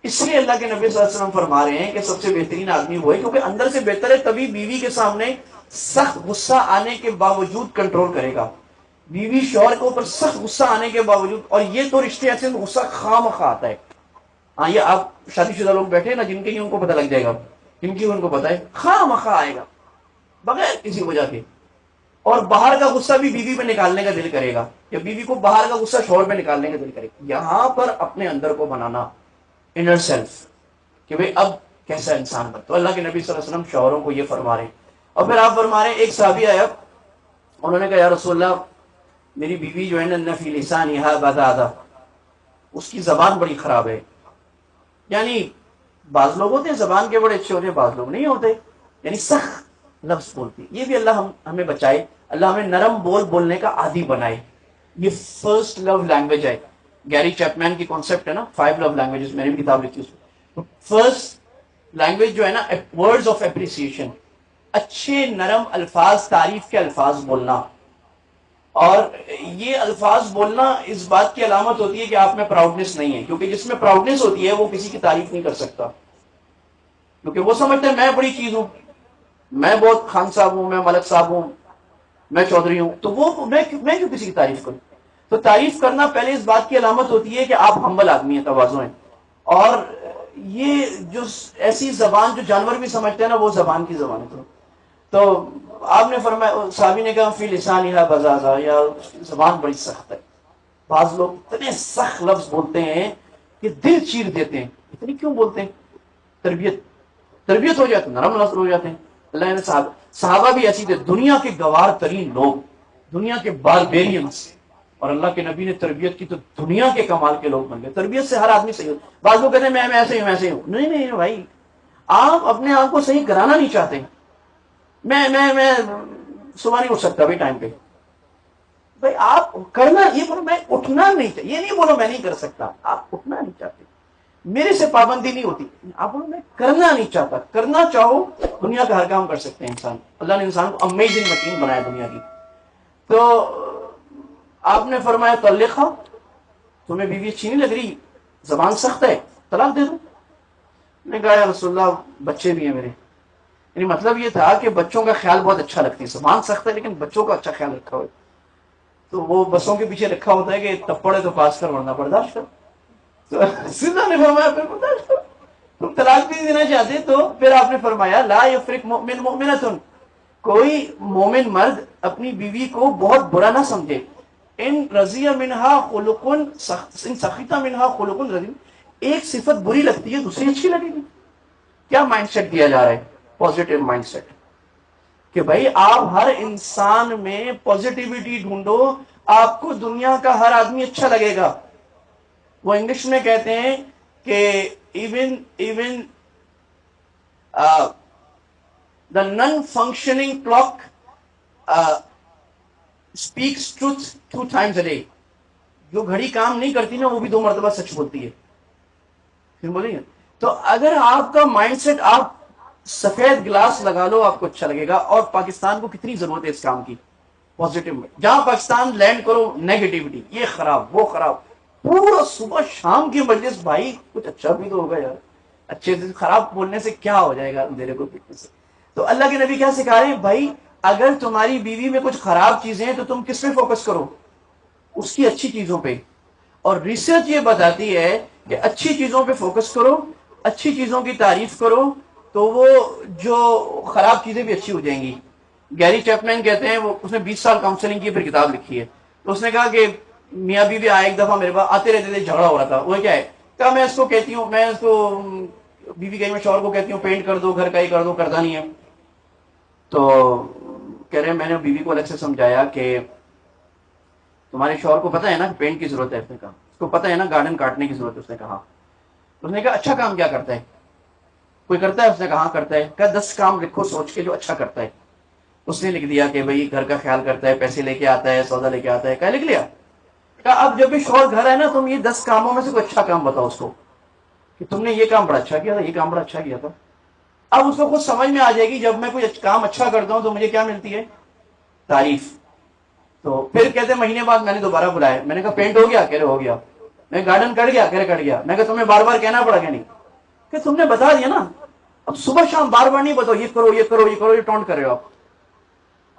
اس لیے اللہ کے نبی صلی اللہ علیہ وسلم فرما رہے ہیں کہ سب سے بہترین آدمی وہ ہے کیونکہ اندر سے بہتر ہے، تبھی بیوی کے سامنے سخت غصہ آنے کے باوجود کنٹرول کرے گا۔ بیوی شوہر کے اوپر سخت غصہ آنے کے باوجود، اور یہ تو رشتے ایسے غصہ خام خواہ آتا ہے۔ ہاں یہ آپ شادی شدہ لوگ بیٹھے نا، جن کے لیے ان کو پتہ لگ جائے گا، جن کی ان کو پتہ ہے خام خواہ آئے گا بغیر کسی وجہ کے۔ اور باہر کا غصہ بھی بیوی پہ نکالنے کا دل کرے گا، یا بیوی کو باہر کا غصہ شوہر پہ نکالنے کا دل کرے گا. یہاں پر اپنے اندر کو بنانا، انر سیلف، کہ بھئی اب کیسا انسان بن. تو اللہ کے نبی صلی اللہ علیہ وسلم شوہروں کو یہ فرما رہے ہیں. اور پھر آپ فرما رہے ہیں، ایک صحابی آیا، انہوں نے کہا یا رسول اللہ میری بیوی جو ہے نا نفی لسانها بذاذا، اس کی زبان بڑی خراب ہے. یعنی بعض لوگ ہوتے ہیں زبان کے بڑے اچھے ہوتے ہیں، بعض لوگ نہیں ہوتے، یعنی سخت لفظ بولتی. یہ بھی اللہ ہمیں بچائے، اللہ ہمیں نرم بول بولنے کا عادی بنائے. یہ فرسٹ لو لینگویج ہے. گیری چیپمین کی کانسیپٹ ہے نا 5 لو لینگویجز، میں نے بھی کتاب لکھی اس میں. فرسٹ لینگویج جو ہے نا ورڈز آف اپریسیشن، اچھے نرم الفاظ، تعریف کے الفاظ بولنا. اور یہ الفاظ بولنا اس بات کی علامت ہوتی ہے کہ آپ میں پراؤڈنس نہیں ہے، کیونکہ جس میں پراؤڈنس ہوتی ہے وہ کسی کی تعریف نہیں کر سکتا، کیونکہ وہ سمجھتا ہے میں بڑی چیز ہوں، میں بہت خان صاحب ہوں، میں ملک صاحب ہوں، میں چودھری ہوں، تو وہ میں کیوں کسی کی تعریف کروں. تو تعریف کرنا پہلے اس بات کی علامت ہوتی ہے کہ آپ ہمبل آدمی ہیں، تواضع ہیں. اور یہ جو ایسی زبان جو جانور بھی سمجھتے ہیں نا، وہ زبان کی زبان ہے. تو آپ نے فرمایا، صحابی نے کہا فی لسانها بذاذا، یا زبان بڑی سخت ہے. بعض لوگ اتنے سخت لفظ بولتے ہیں کہ دل چیر دیتے ہیں. اتنی کیوں بولتے ہیں؟ تربیت ہو جاتی، نرم لفظ ہو جاتے ہیں. اللہ نے صحابہ بھی ایسی تھے، دنیا کے گوار ترین لوگ، دنیا کے باربیرینز، اور اللہ کے نبی نے تربیت کی تو دنیا کے کمال کے لوگ بن گئے. تربیت سے ہر آدمی صحیح ہو. بعض لوگ کہتے ہیں میں ایسے ہوں ایسے ہوں. نہیں بھائی، آپ اپنے آپ کو صحیح کرانا نہیں چاہتے. میں صبح نہیں اٹھ سکتا بھائی ٹائم پہ. بھائی آپ کرنا، یہ بولو میں اٹھنا نہیں چاہتا، یہ نہیں بولو میں نہیں کر سکتا. آپ اٹھنا نہیں چاہتے، میرے سے پابندی نہیں ہوتی. آپ بولو میں کرنا نہیں چاہتا. کرنا چاہو دنیا کا ہر کام کر سکتے ہیں انسان. اللہ نے انسان کو امیزنگ مشین بنایا دنیا کی. تو آپ نے فرمایا طلقها، تمہیں بیوی اچھی نہیں لگ رہی، زبان سخت ہے، طلاق دے دو. میں نے کہا یا رسول اللہ بچے بھی ہیں میرے. یعنی مطلب یہ تھا کہ بچوں کا خیال بہت اچھا رکھتی ہے، زبان سخت ہے لیکن بچوں کا اچھا خیال رکھا ہوا ہے. تو وہ بسوں کے پیچھے رکھا ہوتا ہے کہ تپڑے تو پاس کر ورنہ برداشت کر. تو سیدھا نے فرمایا پھر برداشت کر. تم طلاق بھی دینا چاہتے تو پھر آپ نے فرمایا لا یفرق مؤمن مؤمنۃ، کوئی مومن مرد اپنی بیوی کو بہت برا نہ سمجھے. ان رضی منہا خلق، ان سخط منہا خلق رضی، ایک صفت بری لگتی ہے دوسری اچھی لگے گی. کیا مائنڈ سیٹ دیا جا رہا ہے؟ پازیٹیو مائنڈ سیٹ، کہ بھائی آپ ہر انسان میں پازیٹیوٹی ڈھونڈو، آپ کو دنیا کا ہر آدمی اچھا لگے گا. وہ انگلش میں کہتے ہیں کہ even the non functioning clock speaks truth 2 times a day. جو گھڑی کام نہیں کرتی نا وہ بھی 2 مرتبہ سچ بولتی ہے. پھر بولیں گے تو اگر آپ کا مائنڈ سیٹ، آپ سفید گلاس لگا لو آپ کو اچھا لگے گا. اور پاکستان کو کتنی ضرورت ہے اس کام کی، پازیٹیو میں. جہاں پاکستان لینڈ کرو نیگیٹیوٹی، یہ خراب وہ خراب، پورا صبح شام کی مجلس. بھائی کچھ اچھا بھی تو ہوگا یار، اچھے سے خراب بولنے سے کیا ہو جائے گا اندھیرے کو پیٹنے سے. تو اللہ کے نبی کیا سکھا رہے ہیں؟ بھائی اگر تمہاری بیوی میں کچھ خراب چیزیں ہیں تو تم کس پہ فوکس کرو؟ اس کی اچھی چیزوں پہ. اور ریسرچ یہ بتاتی ہے کہ اچھی چیزوں پہ فوکس کرو، اچھی چیزوں کی تعریف کرو، تو وہ جو خراب چیزیں بھی اچھی ہو جائیں گی. گیری چیپمین کہتے ہیں، وہ اس نے 20 سال کاؤنسلنگ کی پھر کتاب لکھی ہے. تو اس نے کہا کہ میاں بیوی آئے ایک دفعہ میرے پاس، آتے رہتے تھے، جھگڑا ہو رہا تھا. وہ کیا ہے؟ کہا میں اس کو کہتی ہوں، میں اس کو بیوی کہیں میں شوہر کو کہتی ہوں پینٹ کر دو، گھر کا ہی کر دو، کرتا نہیں ہے. تو کہہ رہے ہیں میں نے بیوی کو الگ سے سمجھایا کہ تمہارے شوہر کو پتا ہے نا کہ پینٹ کی ضرورت ہے. اس نے کہا اس کو پتا ہے نا گارڈن کاٹنے کی ضرورت ہے. اس نے کہا اس نے کہا اچھا کام کیا کرتا ہے؟ کوئی کرتا ہے؟ اس نے کہا کرتا ہے. کہا 10 کام لکھو سوچ کے جو اچھا کرتا ہے. اس نے لکھ دیا کہ بھئی گھر کا خیال کرتا ہے، پیسے لے کے آتا ہے، سودا لے کے آتا ہے. کہا لکھ لیا. کہا اب جب بھی شوہر گھر ہے نا تم یہ 10 کاموں میں سے کوئی اچھا کام بتاؤ اس کو کہ تم نے یہ کام بڑا اچھا کیا تھا، یہ کام بڑا اچھا کیا تھا. اب اس کو خود سمجھ میں آ جائے گی جب میں کوئی کام اچھا کرتا ہوں تو مجھے کیا ملتی ہے؟ تعریف. تو پھر کہتے ہیں مہینے بعد میں نے دوبارہ بلایا. میں نے کہا پینٹ ہو گیا؟ کہہ رہے ہو گیا. میں گارڈن کٹ گیا؟ کہہ رہے کٹ گیا. میں کہا تمہیں بار بار کہنا پڑا کہ نہیں؟ کہ تم نے بتا دیا نا. اب صبح شام بار بار نہیں بتاؤ یہ کرو یہ کرو یہ کرو، یہ ٹونٹ کر رہے ہو آپ.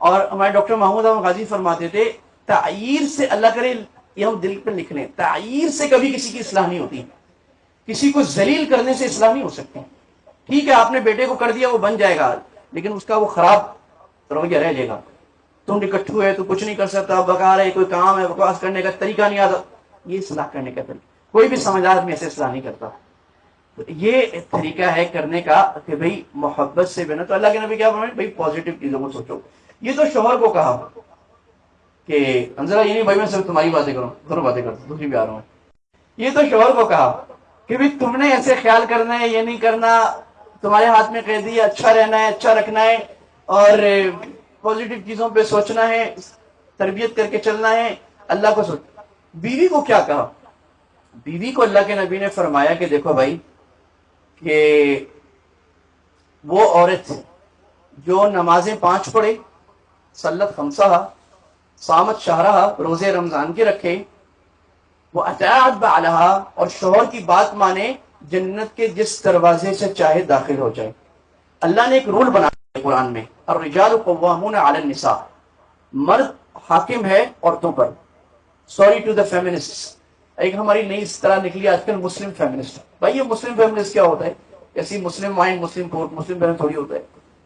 اور ہمارے ڈاکٹر محمود احمد غازی فرماتے تھے تعیر سے، اللہ کرے یہ ہم دل پہ لکھ لیں، تعیر سے کبھی کسی کی اصلاح نہیں ہوتی. کسی کو ذلیل کرنے سے اصلاح نہیں ہو سکتی. ٹھیک ہے آپ نے بیٹے کو کر دیا وہ بن جائے گا، لیکن اس کا وہ خراب رویہ رہ جائے گا. تم نکٹھو ہے، تو کچھ نہیں کر سکتا، بکار ہے، کوئی کام ہے، بکواس کرنے کا طریقہ نہیں آتا. یہ اصلاح کرنے کا طریقہ کوئی بھی سمجھدار آدمی ایسے اصلاح نہیں کرتا. تو یہ طریقہ ہے کرنے کا کہ بھئی محبت سے بنا. تو اللہ کے نبی کیا فرمائے؟ بھئی پازیٹیو چیزوں کو سوچو. یہ تو شوہر کو کہا کہ انزلہ، یہ نہیں بھائی میں صرف تمہاری باتیں کروں، دونوں باتیں کرتا دوسری بھی آ رہا ہوں. یہ تو شوہر کو کہا کہ بھئی تم نے ایسے خیال کرنا ہے، یہ نہیں کرنا، تمہارے ہاتھ میں قید ہے، اچھا رہنا ہے، اچھا رکھنا ہے، اور پازیٹیو چیزوں پہ سوچنا ہے، تربیت کر کے چلنا ہے، اللہ کو سوچ. بیوی کو کیا کہا؟ بیوی کو اللہ کے نبی نے فرمایا کہ دیکھو بھائی، کہ وہ عورت جو نمازیں 5 پڑھے، صلت خمسہ، صامت شہرہ، روزے رمضان کے رکھے، وہ اطاعت بعلہا، اور شوہر کی بات مانے، جنت کے جس دروازے سے چاہے داخل ہو جائے. اللہ نے ایک رول بنایا قرآن میں، الرجال قوامون علی النساء، مرد حاکم ہے عورتوں پر. سوری ٹو دا فیمنسٹ، ایک ہماری نئی اس طرح نکلی آج کل مسلم فیمنسٹ. بھائی یہ مسلم فیمنسٹ کیا ہوتا ہے؟ ایسی مسلم مائنڈ، مسلم کورٹ، مسلم فیمنسٹ تھوڑی ہوتا ہے.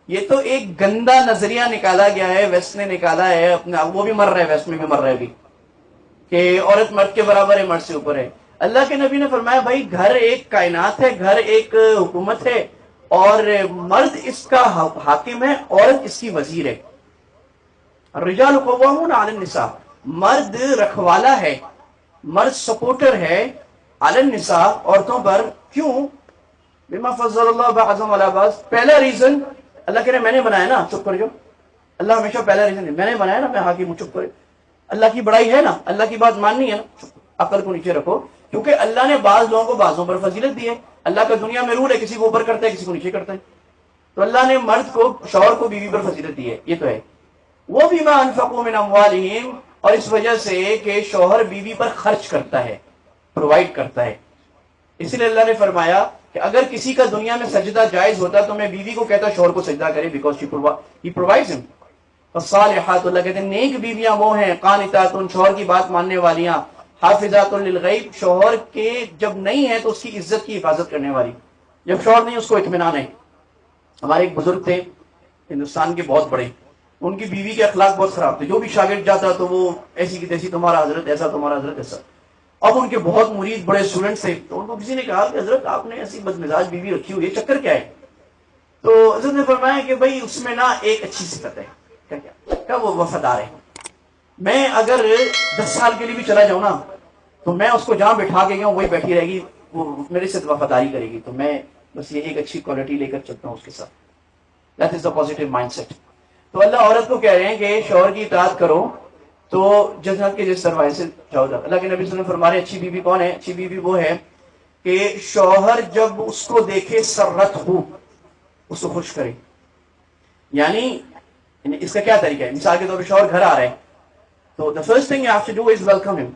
یہ تو ایک گندا نظریہ نکالا گیا ہے، ویسٹ نے نکالا ہے اپنا. وہ بھی مر رہا ہے، ویسٹ میں بھی مر رہا ہے ابھی، کہ عورت مرد کے برابر ہے، مرد سے اوپر ہے. اللہ کے نبی نے فرمایا بھائی گھر ایک کائنات ہے، گھر ایک حکومت ہے، اور مرد اس کا حاکم ہے، عورت اس کی وزیر ہے. الرجال قوامون علی النساء، مرد رکھوالا ہے، مرد سپورٹر ہے، علی النساء، عورتوں پر. کیوں؟ بما فضل اللہ بعضهم علی بعض. پہلا ریزن اللہ کہہ رہے میں نے بنایا نا، چپ کر جو. اللہ ہمیشہ پہلا ریزن میں نے بنایا نا، میں حاکم ہوں، چپ کرے. اللہ کی بڑائی ہے نا، اللہ کی بات ماننی ہے نا، عقل کو نیچے رکھو. کیونکہ اللہ نے بعض لوگوں کو بعضوں پر فضیلت دی ہے. اللہ کا دنیا میں رول ہے، کسی کو اوپر کرتا ہے، کسی کو نیچے کرتا ہے. تو اللہ نے مرد کو، شوہر کو بیوی پر فضیلت دی ہے، یہ تو ہے. وہ بما انفقوا من اموالہم، اور اس وجہ سے کہ شوہر بیوی پر خرچ کرتا ہے، پرووائڈ کرتا ہے. اس لیے اللہ نے فرمایا کہ اگر کسی کا دنیا میں سجدہ جائز ہوتا تو میں بیوی کو کہتا شوہر کو سجدہ کرے، بیکاز ہی پرووائڈز ہم. الصالحات، اللہ کہتے ہیں نیک بیویاں وہ ہیں، قانتات، شوہر کی بات ماننے والیاں، حافظات للغیب، شوہر کے جب نہیں ہے تو اس کی عزت کی حفاظت کرنے والی. جب شوہر نہیں اس کو اطمینان ہے. ہمارے ایک بزرگ تھے ہندوستان کے، بہت بڑے، ان کی بیوی کے اخلاق بہت خراب تھے. جو بھی شاگرد جاتا تو وہ ایسی کی تیسی، تمہارا حضرت ایسا، تمہارا حضرت ایسا. اب ان کے بہت مرید بڑے اسٹوڈنٹس تھے، تو ان کو کسی نے کہا کہ حضرت آپ نے ایسی بدمزاج بیوی رکھی ہوئی ہے، چکر کیا ہے؟ تو حضرت نے فرمایا کہ بھائی اس میں نا ایک اچھی صفت ہے. کیا وہ وفادار ہے. میں اگر 10 سال کے لیے بھی چلا جاؤں نا، تو میں اس کو جہاں بٹھا کے گیا ہوں وہی بیٹھی رہے گی، وہ میرے سے وفاداری کرے گی. تو میں بس یہ ایک اچھی کوالٹی لے کر چلتا ہوں اس کے ساتھ. That is the positive mind set. تو اللہ عورت کو کہہ رہے ہیں کہ شوہر کی اطاعت کرو تو جنت کے جس دروازے سے جاؤ جاؤ. اللہ کے نبی صلی اللہ علیہ وسلم فرما رہے ہیں اچھی بیوی کون ہے؟ اچھی بیوی وہ ہے کہ شوہر جب اس کو دیکھے سرت ہو، اس کو خوش کرے. یعنی اس کا کیا طریقہ ہے؟ مثال کے طور پہ شوہر گھر آ رہے ہیں تو the first thing you have to do is welcome him.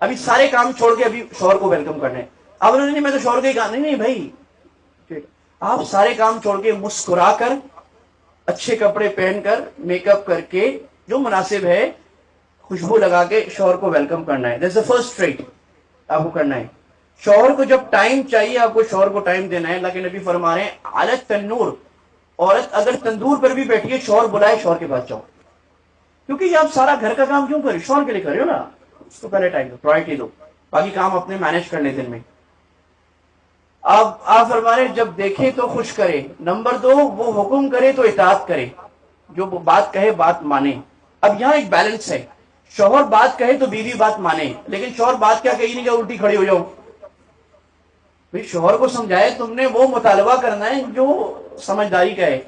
ابھی سارے کام چھوڑ کے ابھی شوہر کو ویلکم کرنے. اب انہوں نے میں تو شوہر کو ہی کہا، نہیں بھائی، آپ سارے کام چھوڑ کے مسکرا کر، اچھے کپڑے پہن کر، میک اپ کر کے، جو مناسب ہے، خوشبو لگا کے شوہر کو ویلکم کرنا ہے. That's the first trait آپ کو کرنا ہے. شوہر کو جب ٹائم چاہیے آپ کو شوہر کو ٹائم دینا ہے. اللہ کے نبی فرما رہے ہیں علی التنور، عورت اگر تندور پر بھی بیٹھی ہے، شوہر بلائے، شوہر کے پاس جاؤ. کیونکہ یہ آپ سارا گھر کا کام کیوں کرے؟ شوہر کے لیے کر رہے ہو نا، اس کو پہلے ٹائم دو، پرائرٹی دو، باقی کام اپنے مینج کر لیں دن میں. آپ فرما رہے جب دیکھے تو خوش کرے. نمبر 2، وہ حکم کرے تو اطاعت کرے، جو وہ بات کہے بات مانے. اب یہاں ایک بیلنس ہے، شوہر بات کہے تو بیوی بات مانے، لیکن شوہر بات کیا کہی نہیں کہ الٹی کھڑی ہو جاؤ. بھئی شوہر کو سمجھائے تم نے وہ مطالبہ کرنا ہے جو سمجھداری کا ہے.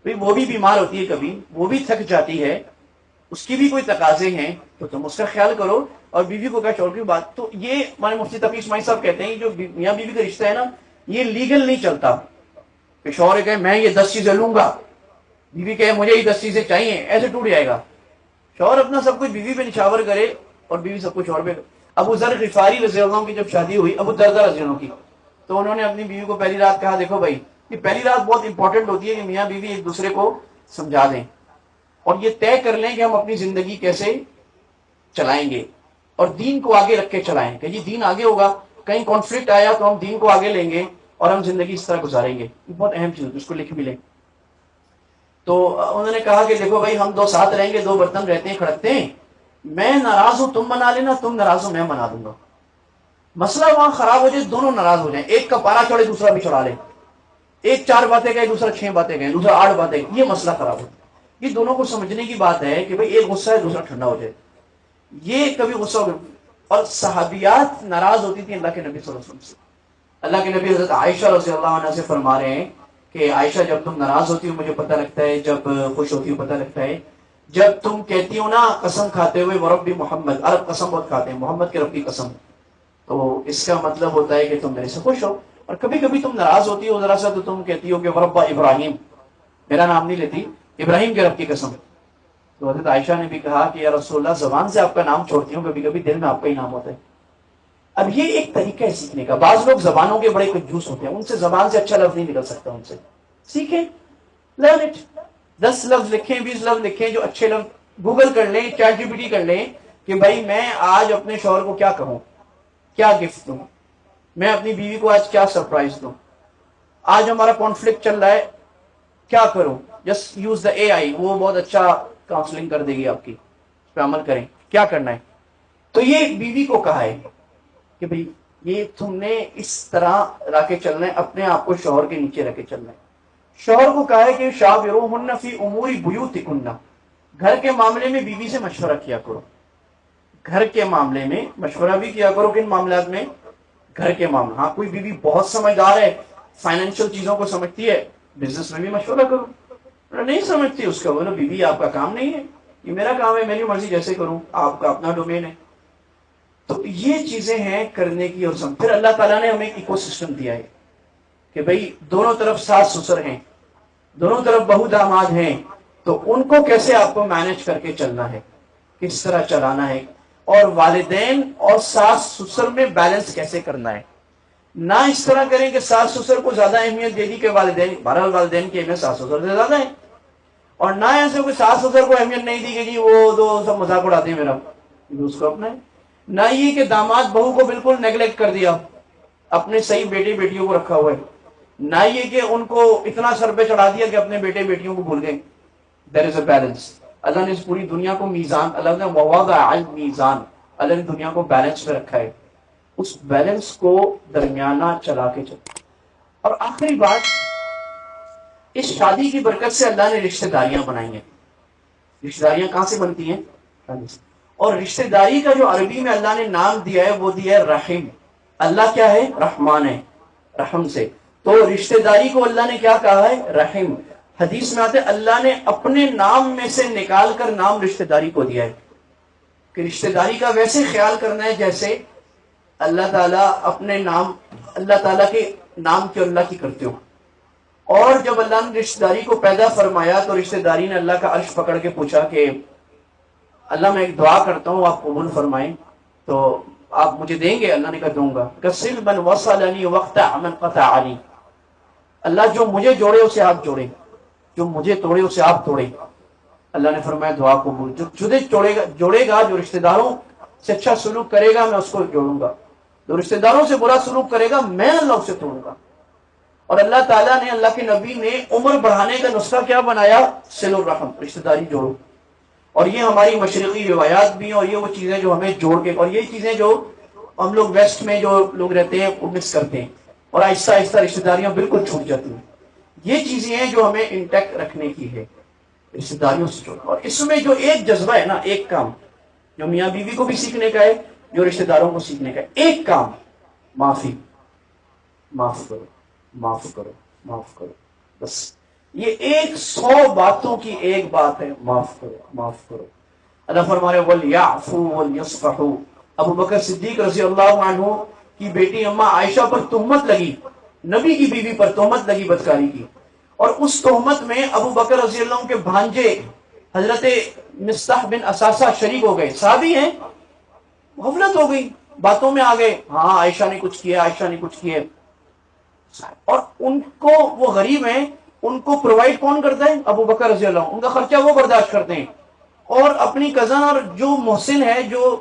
بھئی وہ بھی بیمار ہوتی ہے کبھی، وہ بھی تھک جاتی ہے، اس کی بھی کوئی تقاضے ہیں، تو تم اس کا خیال کرو. اور بیوی کو کیا شوہر کی بات. تو یہ ہمارے مفتی تقی اسماعیل صاحب کہتے ہیں جو میاں بیوی کا رشتہ ہے نا، یہ لیگل نہیں چلتا کہ شوہر کہے میں یہ 10 چیزیں لوں گا، بیوی کہے مجھے یہ 10 چیزیں چاہیے، ایسے ٹوٹ جائے گا. شوہر اپنا سب کچھ بیوی پہ نچھاور کرے اور بیوی سب کچھ شوہر پہ. ابو ذر غفاری رضی اللہ عنہ کی جب شادی ہوئی، ابو دردہ رضی اللہ عنہ کی، تو انہوں نے اپنی بیوی کو پہلی رات کہا دیکھو بھائی، یہ پہلی رات بہت امپورٹنٹ ہوتی ہے کہ میاں بیوی ایک دوسرے کو سمجھا دیں اور یہ طے کر لیں کہ ہم اپنی زندگی کیسے چلائیں گے، اور دین کو آگے رکھ کے چلائیں کہ جی دین آگے ہوگا، کہیں کانفلکٹ آیا تو ہم دین کو آگے لیں گے اور ہم زندگی اس طرح گزاریں گے. یہ بہت اہم چیز ہے، اس کو لکھ بھی لیں. تو انہوں نے کہا کہ دیکھو بھائی ہم دو ساتھ رہیں گے، دو برتن رہتے ہیں کھڑکتے ہیں، میں ناراض ہوں تم منا لینا، تم ناراض ہو میں منا دوں گا، مسئلہ وہاں خراب ہو جائے، دونوں ناراض ہو جائیں، ایک کا پارا چڑھے دوسرا بھی چڑھا لے، ایک 4 باتیں کہے دوسرا 6 باتیں کہے دوسرا 8 باتیں، یہ مسئلہ خراب ہو جائے۔ یہ دونوں کو سمجھنے کی بات ہے کہ بھائی ایک غصہ ہے دوسرا ٹھنڈا ہو جائے، یہ کبھی غصہ ہو گیا۔ اور صحابیات ناراض ہوتی تھی اللہ کے نبی صلی اللہ علیہ وسلم سے۔ اللہ کے نبی حضرت عائشہ رضی اللہ عنہ سے فرما رہے ہیں کہ عائشہ جب تم ناراض ہوتی ہو مجھے پتہ لگتا ہے، جب خوش ہوتی ہو پتہ لگتا ہے، جب تم کہتی ہو نا قسم کھاتے ہوئے ورب محمد، عرب قسم بہت کھاتے ہیں، محمد کے رب کی قسم، تو اس کا مطلب ہوتا ہے کہ تم میرے سے خوش ہو۔ اور کبھی کبھی تم ناراض ہوتی ہو ذرا سا تو تم کہتی ہو کہ ورب ابراہیم، میرا نام نہیں لیتی، ابراہیم کے رب کی قسم۔ تو حضرت عائشہ نے بھی کہا کہ یا رسول اللہ زبان سے آپ کا نام چھوڑتی ہوں، کبھی کبھی دل میں آپ کا ہی نام ہوتا ہے۔ اب یہ ایک طریقہ ہے سیکھنے کا۔ بعض لوگ زبانوں کے بڑے کنجوس ہوتے ہیں، ان سے زبان سے اچھا لفظ نہیں نکل سکتا، ان سے سیکھیں، لرن اٹ۔ 10 لفظ لکھیں، 20 لفظ لکھیں جو اچھے لفظ، گوگل کر لیں، چیٹ جی پی ٹی کر لیں کہ بھائی میں آج اپنے شوہر کو کیا کہوں، کیا گفٹ دوں، میں اپنی بیوی کو آج کیا سرپرائز دوں، آج ہمارا کانفلکٹ چل رہا ہے کیا کروں، جسٹ یوز دا اے آئی، وہ بہت اچھا کاؤنسلنگ کر دے گی آپ کی، اس پہ عمل کریں کیا کرنا ہے۔ تو یہ بیوی کو کہا ہے کہ بھئی یہ تم نے اس طرح رکھ کے چلنا ہے، اپنے آپ کو شوہر کے نیچے رکھ کے چلنا ہے۔ شوہر کو کہا ہے کہ شاورہن فی امور بیوتکن، گھر کے معاملے میں بیوی سے مشورہ کیا کرو، گھر کے معاملے میں مشورہ بھی کیا کرو، کن معاملات میں، گھر کے معاملے۔ ہاں کوئی بیوی بہت سمجھدار ہے، فائنینشیل چیزوں کو سمجھتی ہے، بزنس میں بھی مشورہ کرو، نہیں سمجھتی اس کا بولو بیوی آپ کا کام نہیں ہے، یہ میرا کام ہے، میری مرضی جیسے کروں، آپ کا اپنا ڈومین ہے۔ تو یہ چیزیں ہیں کرنے کی۔ اور پھر اللہ تعالیٰ نے ہمیں ایک ایکو سسٹم دیا ہے کہ بھئی دونوں طرف ساس سسر ہیں، دونوں طرف بہو داماد ہیں، تو ان کو کیسے آپ کو مینج کر کے چلنا ہے، کس طرح چلانا ہے، اور والدین اور ساس سسر میں بیلنس کیسے کرنا ہے۔ نہ اس طرح کریں کہ ساس سسر کو زیادہ اہمیت دے دی کہ والدین، بہرحال والدین کی اہمیت ساس سسر سے زیادہ ہے، اور نہ ایسے کوئی ساس سسر کو اہمیت نہیں دی کہ جی وہ تو سب مذاق اڑاتے ہیں میرا، اس کو اپنا ہے۔ نہ یہ کہ داماد بہو کو بالکل نیگلیکٹ کر دیا، اپنے صحیح بیٹے بیٹیوں کو رکھا ہوا ہے، نہ یہ کہ ان کو اتنا سر پہ چڑھا دیا کہ اپنے بیٹے بیٹیوں کو بھول گئے۔ دیر از اے بیلنس۔ اللہ نے اس پوری دنیا کو میزان، اللہ نے ووضع المیزان، اللہ نے دنیا کو بیلنس پہ رکھا ہے، اس بیلنس کو درمیانہ چلا کے چل۔ اور آخری بات، اس شادی کی برکت سے اللہ نے رشتہ داریاں بنائی ہیں۔ رشتہ داریاں کہاں سے بنتی ہیں؟ اور رشتہ داری کا جو عربی میں اللہ نے نام دیا ہے وہ دیا ہے رحم۔ اللہ کیا ہے؟ رحمان ہے، رحم سے۔ تو رشتہ داری کو اللہ نے کیا کہا ہے؟ رحم۔ حدیث میں آتے اللہ نے اپنے نام میں سے نکال کر نام رشتہ داری کو دیا ہے کہ رشتہ داری کا ویسے خیال کرنا ہے جیسے اللہ تعالیٰ اپنے نام، اللہ تعالیٰ کے نام کی اور اللہ کی کرتے ہو۔ اور جب اللہ نے رشتہ داری کو پیدا فرمایا تو رشتہ داری نے اللہ کا عرش پکڑ کے پوچھا کہ اللہ میں ایک دعا کرتا ہوں آپ قبول فرمائیں، تو آپ مجھے دیں گے؟ اللہ نے کہا دوں گا۔ کسل من وصلنی وقطع من قطعنی، اللہ جو مجھے جوڑے اسے آپ جوڑیں، جو مجھے توڑے اسے آپ توڑیں۔ اللہ نے فرمایا دعا قبول۔ جو تجھے جوڑے گا، جو رشتہ داروں سے اچھا سلوک کرے گا میں اس کو جوڑوں گا، جو رشتہ داروں سے برا سلوک کرے گا میں اللہ اسے توڑوں گا۔ اور اللہ تعالیٰ نے، اللہ کے نبی نے عمر بڑھانے کا نسخہ کیا بنایا؟ صلہ الرحم، رشتہ داری جوڑو۔ اور یہ ہماری مشرقی روایات بھی ہیں، اور یہ وہ چیزیں جو ہمیں جوڑ کے، اور یہ چیزیں جو ہم لوگ ویسٹ میں جو لوگ رہتے ہیں وہ مکس کرتے ہیں، اور آہستہ آہستہ رشتہ داریاں بالکل چھوٹ جاتی ہیں۔ یہ چیزیں ہیں جو ہمیں انٹیکٹ رکھنے کی ہے، رشتہ داریوں سے جوڑنا۔ اور اس میں جو ایک جذبہ ہے نا، ایک کام جو میاں بیوی کو بھی سیکھنے کا ہے، جو رشتہ داروں کو سیکھنے کا ہے، ایک کام، معافی، معاف کرو، معاف کرو، معاف کرو، بس یہ 100 باتوں کی ایک بات ہے، معاف کرو، معاف کرو۔ اللہ فرما رہے وَلْيَعْفُوا وَلْيَصْفَحُوا۔ ابو بکر صدیق رضی اللہ عنہ کی بیٹی اماں عائشہ پر تہمت لگی، نبی کی بیوی پر تہمت لگی بدکاری کی، اور اس تہمت میں ابو بکر رضی اللہ عنہ کے بھانجے حضرت مصطح بن اساسہ شریک ہو گئے، صحابی ہیں، غفلت ہو گئی، باتوں میں آ گئے، ہاں عائشہ نے کچھ کیا، عائشہ نے کچھ کیا، اور ان کو، وہ غریب ہیں، ان کو پرووائڈ کون کرتا ہے؟ ابو بکر رضی اللہ عنہ، ان کا خرچہ وہ برداشت کرتے ہیں، اور اپنی کزن اور جو محسن ہے، جو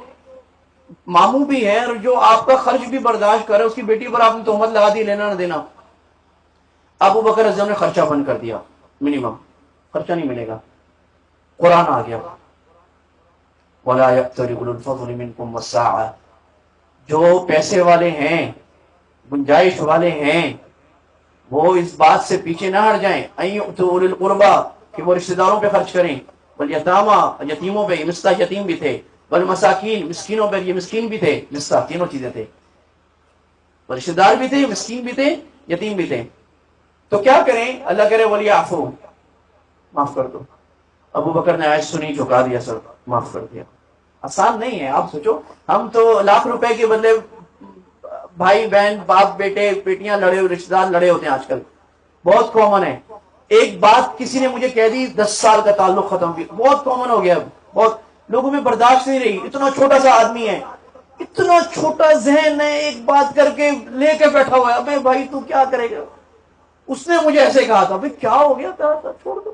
ماموں بھی ہے، اور جو آپ کا خرچ بھی برداشت کر رہے، اس کی بیٹی پر آپ نے تہمت لگا دی، لینا نہ دینا۔ ابو بکر رضی اللہ عنہ نے خرچہ بند کر دیا منیمم، خرچہ نہیں ملے گا. قرآن آ گیا وَلَا يَأْتَلِ أُولُو الْفَضْلِ مِنْكُمْ وَالسَّعَةِ. جو پیسے والے ہیں، گنجائش والے ہیں، وہ اس بات سے پیچھے نہ ہٹ جائیں أَن يُؤْتُوا أُولِي الْقُرْبَى کہ وہ رشتہ داروں پہ خرچ کریں، وَالْيَتَامَى یتیموں پہ، مصطح یتیم بھی تھے، والمساکین مسکینوں پہ، یہ مسکین بھی تھے، مصطح تینوں چیزیں تھے، رشتہ دار بھی تھے، مسکین بھی تھے، یتیم بھی تھے. تو کیا کریں؟ اللہ کرے وَلْيَعْفُوا، معاف کر دو. ابو بکر نے آیت سنی، جھکا دیا سر، معاف کر دیا. آسان نہیں ہے. آپ سوچو، ہم تو لاکھ روپے کے بدلے بھائی بہن باپ بیٹے بیٹیاں لڑے ہوئے، رشتے دار لڑے ہوتے ہیں آج کل، بہت کامن ہے. ایک بات کسی نے مجھے کہہ دی، 10 سال کا تعلق ختم بھی، بہت کامن ہو گیا. بہت لوگوں میں برداشت نہیں رہی. اتنا چھوٹا سا آدمی ہے، اتنا چھوٹا ذہن ہے، ایک بات کر کے لے کے بیٹھا ہوا ہے، ابے بھائی تو کیا کرے گا، اس نے مجھے ایسے کہا تھا. بھائی کیا ہو گیا تھا، چھوڑ دو.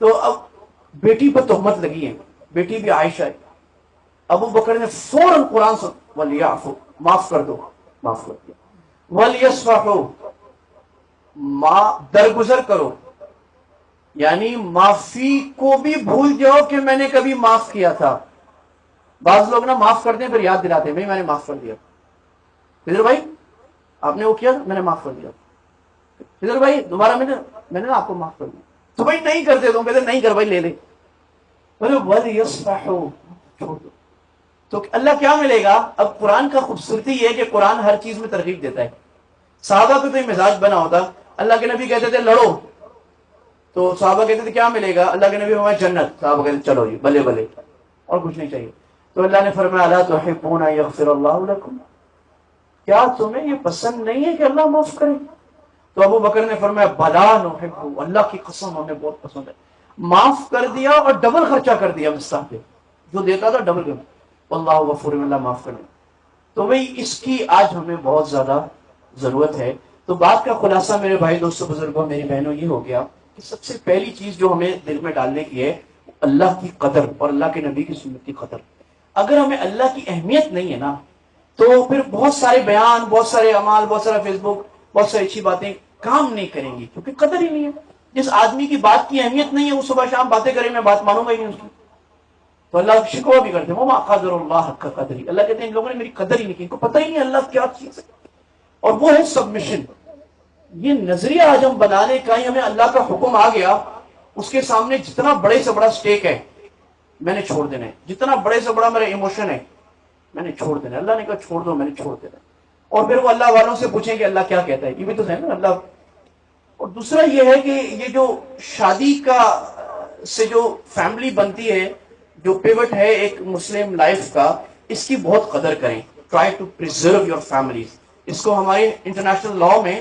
تو اب بیٹی پر تہمت لگی ہے، بیٹی بھی عائشہ ہے. ابو بکر نے فوراً قرآن سے وَلْيَعْفُوا، معاف کر دو، معاف کر دیا. وَلْيَصْفَحُوا، درگزر کرو، یعنی معافی کو بھی بھول جاؤ کہ میں نے کبھی معاف کیا تھا. بعض لوگ نا معاف کرتے ہیں پھر یاد دلاتے ہیں، بھائی میں نے معاف کر دیا. ادھر بھائی آپ نے وہ کیا، میں نے معاف کر دیا. ادھر بھائی دوبارہ میں نے آپ کو معاف کر دیا. تو بھائی نہیں کرتے تو کہتے نہیں کر بھائی، لے لے. وَلْيَصْفَحُوا، چھوڑ دو. تو اللہ کیا ملے گا؟ اب قرآن کا خوبصورتی یہ ہے کہ قرآن ہر چیز میں ترغیب دیتا ہے. صحابہ کو تو یہ مزاج بنا ہوتا، اللہ کے نبی کہتے تھے لڑو، تو صحابہ کہتے تھے کیا ملے گا؟ اللہ کے نبی ہمیں جنت. صحابہ کہتے چلو جی بلے بلے، اور کچھ نہیں چاہیے. تو اللہ نے فرمایا الا تحبون ان یغفر اللہ لکم، کیا تمہیں یہ پسند نہیں ہے کہ اللہ معاف کرے؟ تو ابو بکر نے فرمایا بلا نحب، اللہ کی قسم ہمیں بہت پسند ہے. معاف کر دیا اور ڈبل خرچہ کر دیا مصطح پہ، جو دیتا تھا ڈبل کر. اللہ غفور، اللہ معاف کرے. تو بھئی اس کی آج ہمیں بہت زیادہ ضرورت ہے. تو بات کا خلاصہ میرے بھائی دوستوں بزرگوں میری بہنوں یہ ہو گیا کہ سب سے پہلی چیز جو ہمیں دل میں ڈالنے کی ہے اللہ کی قدر اور اللہ کے نبی کی سنت کی قدر. اگر ہمیں اللہ کی اہمیت نہیں ہے نا تو پھر بہت سارے بیان، بہت سارے اعمال، بہت سارا فیس بک، بہت ساری اچھی باتیں کام نہیں کریں گی، کیونکہ قدر ہی نہیں ہے. جس آدمی کی بات کی اہمیت نہیں ہے وہ صبح شام باتیں کرے، میں بات مانوں گا ہی نہیں اس کی. تو اللہ شکوہ بھی کرتے ہیں وما قدر اللہ حق قدری، اللہ کہتے ہیں ان لوگوں نے میری قدر ہی نہیں کی، ان کو پتہ ہی نہیں اللہ کیا چیز ہے. اور وہ ہے سبمیشن. یہ نظریہ آج ہم بنانے کا ہی، ہمیں اللہ کا حکم آ گیا، اس کے سامنے جتنا بڑے سے بڑا سٹیک ہے میں نے چھوڑ دینا ہے، جتنا بڑے سے بڑا میرا ایموشن ہے میں نے چھوڑ دینا ہے. اللہ نے کہا چھوڑ دو، میں نے چھوڑ دینا ہے. اور پھر وہ اللہ والوں سے پوچھیں کہ اللہ کیا کہتا ہے، یہ بھی تو ہے نا اللہ. اور دوسرا یہ ہے کہ یہ جو شادی کا سے جو فیملی بنتی ہے، جو پیوٹ ہے ایک مسلم لائف کا، اس کی بہت قدر کریں. Try to preserve your families. اس کو ہمارے انٹرنیشنل لا میں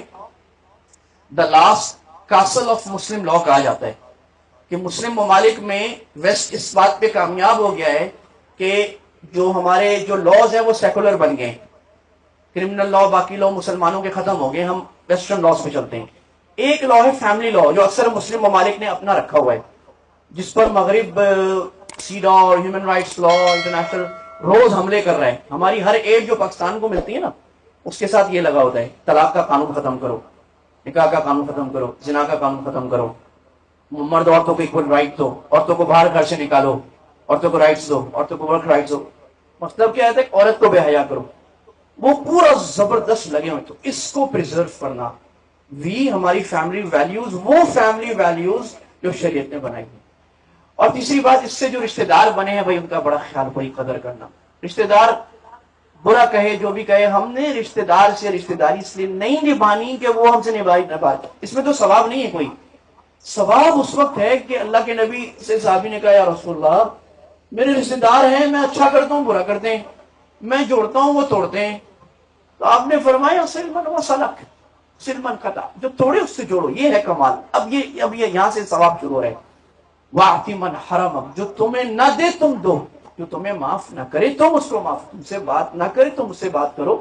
the last castle of Muslim law کہا جاتا ہے کہ مسلم ممالک میں ویسٹ اس بات پہ کامیاب ہو گیا ہے کہ جو ہمارے جو لاز ہیں وہ سیکولر بن گئے. کرمنل لا باقی لا مسلمانوں کے ختم ہو گئے، ہم ویسٹرن لاز پہ چلتے ہیں. ایک لا ہے فیملی لا جو اکثر مسلم ممالک نے اپنا رکھا ہوا ہے، جس پر مغرب سیڈا اور ہیومن رائٹس لا انٹرنیشنل روز حملے کر رہا ہے. ہماری ہر ایڈ جو پاکستان کو ملتی ہے نا اس کے ساتھ یہ لگا ہوتا ہے طلاق کا قانون ختم کرو، نکاح کا قانون ختم کرو، زنا کا قانون ختم کرو، مرد عورتوں کو ایکول رائٹ دو، عورتوں کو باہر گھر سے نکالو، عورتوں کو رائٹس دو، عورتوں کو ورک رائٹس دو. مطلب کیا ہے کہ عورت کو بے حیا کرو. وہ پورا زبردست لگے ہوئے. تو اس کو پریزرو کرنا، ہماری فیملی ویلیوز، وہ فیملی ویلیوز جو شریعت نے بنائی ہیں. اور تیسری بات، اس سے جو رشتہ دار بنے ہیں بھائی ان کا بڑا خیال، بڑی قدر کرنا. رشتہ دار برا کہے جو بھی کہے، ہم نے رشتہ دار سے رشتہ داری اس لیے نہیں نبھانی کہ وہ ہم سے نبھائے. اس میں تو ثواب نہیں ہے کوئی. ثواب اس وقت ہے کہ اللہ کے نبی سے صحابی نے کہا یا رسول اللہ میرے رشتہ دار ہیں، میں اچھا کرتا ہوں برا کرتے ہیں، میں جوڑتا ہوں وہ توڑتے ہیں. تو آپ نے فرمایا سلمن و سلک، سلمن قطع، جو توڑے اس سے جوڑو، یہ ہے کمال. اب یہ یہاں سے ثواب شروع ہے. وَاعْتِ مَنْ حَرَمَكَ، جو تمہیں نہ دے تم دو، جو تمہیں معاف نہ کرے تم اس کو معاف، تم سے بات نہ کرے تم اس سے بات کرو.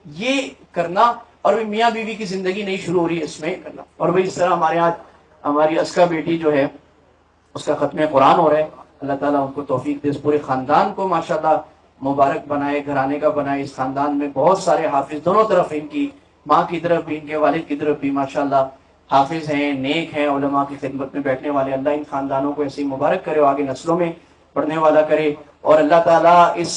یہ کرنا. اور میاں بیوی کی زندگی نہیں شروع ہو رہی ہے اس میں کرنا. اور بھائی اس طرح ہمارے یہاں ہماری اسکا بیٹی جو ہے اس کا ختم قرآن ہو رہا ہے. اللہ تعالیٰ ان کو توفیق دے، اس پورے خاندان کو ماشاءاللہ مبارک بنائے، گھرانے کا بنائے. اس خاندان میں بہت سارے حافظ، دونوں طرف، ان کی ماں کی طرف بھی ان کے والد کی طرف بھی ماشاءاللہ حافظ ہیں، نیک ہیں، علماء کی خدمت میں بیٹھنے والے، اللہ ان خاندانوں کو ایسے ہی مبارک کرے اور آگے نسلوں میں پڑھنے والا کرے، اور اللہ تعالیٰ اس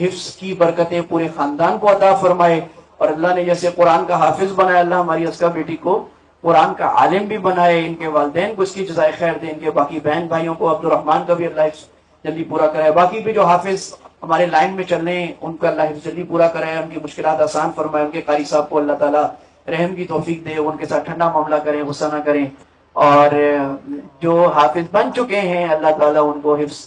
حفظ کی برکتیں پورے خاندان کو عطا فرمائے، اور اللہ نے جیسے قرآن کا حافظ بنایا، اللہ ہماری اسکا بیٹی کو قرآن کا عالم بھی بنائے، ان کے والدین کو اس کی جزائے خیر دے، ان کے باقی بہن بھائیوں کو عبد الرحمن کا بھی اللہ جلدی پورا کرائے، باقی بھی جو حافظ ہمارے لائن میں چل رہے ہیں ان کا اللہ جلدی پورا کرائے، ان کی مشکلات آسان فرمائے، ان کے قاری صاحب کو اللہ تعالیٰ رحم کی توفیق دے، ان کے ساتھ ٹھنڈا معاملہ کریں، غصہ نہ کریں، اور جو حافظ بن چکے ہیں اللہ تعالیٰ ان کو حفظ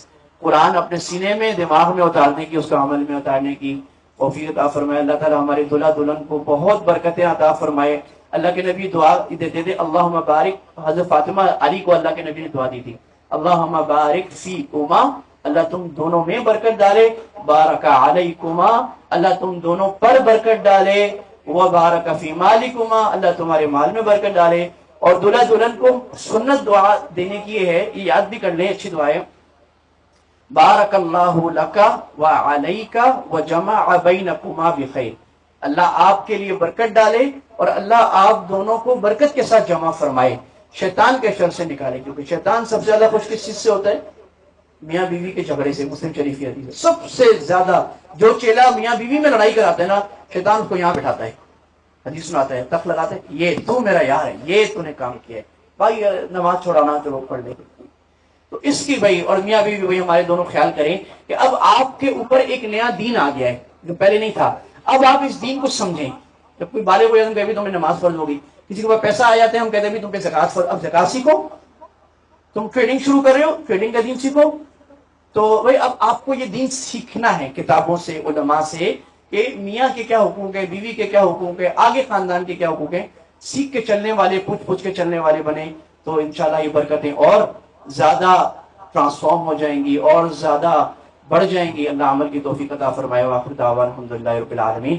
قرآن اپنے سینے میں، دماغ میں اتارنے کی، اس کا عمل میں اتارنے کی توفیق عطا فرمائے۔ اللہ تعالیٰ ہمارے دلہا دلہن کو بہت برکتیں عطا فرمائے۔ اللہ کے نبی دعا دیتے تھے، اللہم بارک، حضرت فاطمہ علی کو اللہ کے نبی نے دعا دی تھی، اللہم بارک فیکما، اللہ تم دونوں میں برکت ڈالے، بارک علیکما، اللہ تم دونوں پر برکت ڈالے، وبارک فی مالکما، اللہ تمہارے مال میں برکت ڈالے۔ اور دلہا دلہن کو سنت دعا دینے کی یہ ہے، یہ یاد بھی کر لیں، اچھی دعا ہے، بارک اللہ لکا وعلیکا وجمع بینکما بخیر، اللہ آپ کے لیے برکت ڈالے اور اللہ آپ دونوں کو برکت کے ساتھ جمع فرمائے، شیطان کے شر سے نکالے، کیونکہ شیطان سب سے زیادہ خوش کس چیز سے ہوتا ہے؟ میاں بیوی کے جھگڑے سے۔ مسلم شریف کی حدیث ہے، سب سے زیادہ جو چیلا میاں بیوی میں لڑائی کراتا ہے نا، شیطان اس کو یہاں بٹھاتا ہے، حدیث سناتا ہے، تخت لگاتا ہے، یہ تو میرا یار ہے، یہ تو نے کام کیا ہے بھائی، نماز چھوڑانا چلو پڑھ لے۔ تو اس کی بھائی اور میاں بیوی بھائی ہمارے دونوں خیال کریں کہ اب آپ کے اوپر ایک نیا دین آ گیا ہے جو پہلے نہیں تھا، اب آپ اس دین کو سمجھیں۔ جب کوئی بالغ ہو جاتا ہے کہ تمہیں نماز فرض ہوگی، کسی کے پاس پیسہ آ جاتے ہیں ہم کہتے ہیں تم پہ زکات فرض، اب زکات سیکھو، تم ٹریڈنگ شروع کر رہے ہو ٹریڈنگ کا دین سیکھو۔ تو بھائی اب آپ کو یہ دین سیکھنا ہے کتابوں سے، علماء سے، کہ میاں کے کیا حقوق ہے، بیوی کے کیا حقوق ہے، آگے خاندان کے کیا حقوق ہیں، سیکھ کے چلنے والے، پوچھ پوچھ کے چلنے والے بنے تو انشاءاللہ یہ برکتیں اور زیادہ ٹرانسفارم ہو جائیں گی اور زیادہ بڑھ جائیں گی۔ اللہ عمل کی توفیق عطا فرمائے۔ وآخر دعوانا الحمدللہ رب العالمین۔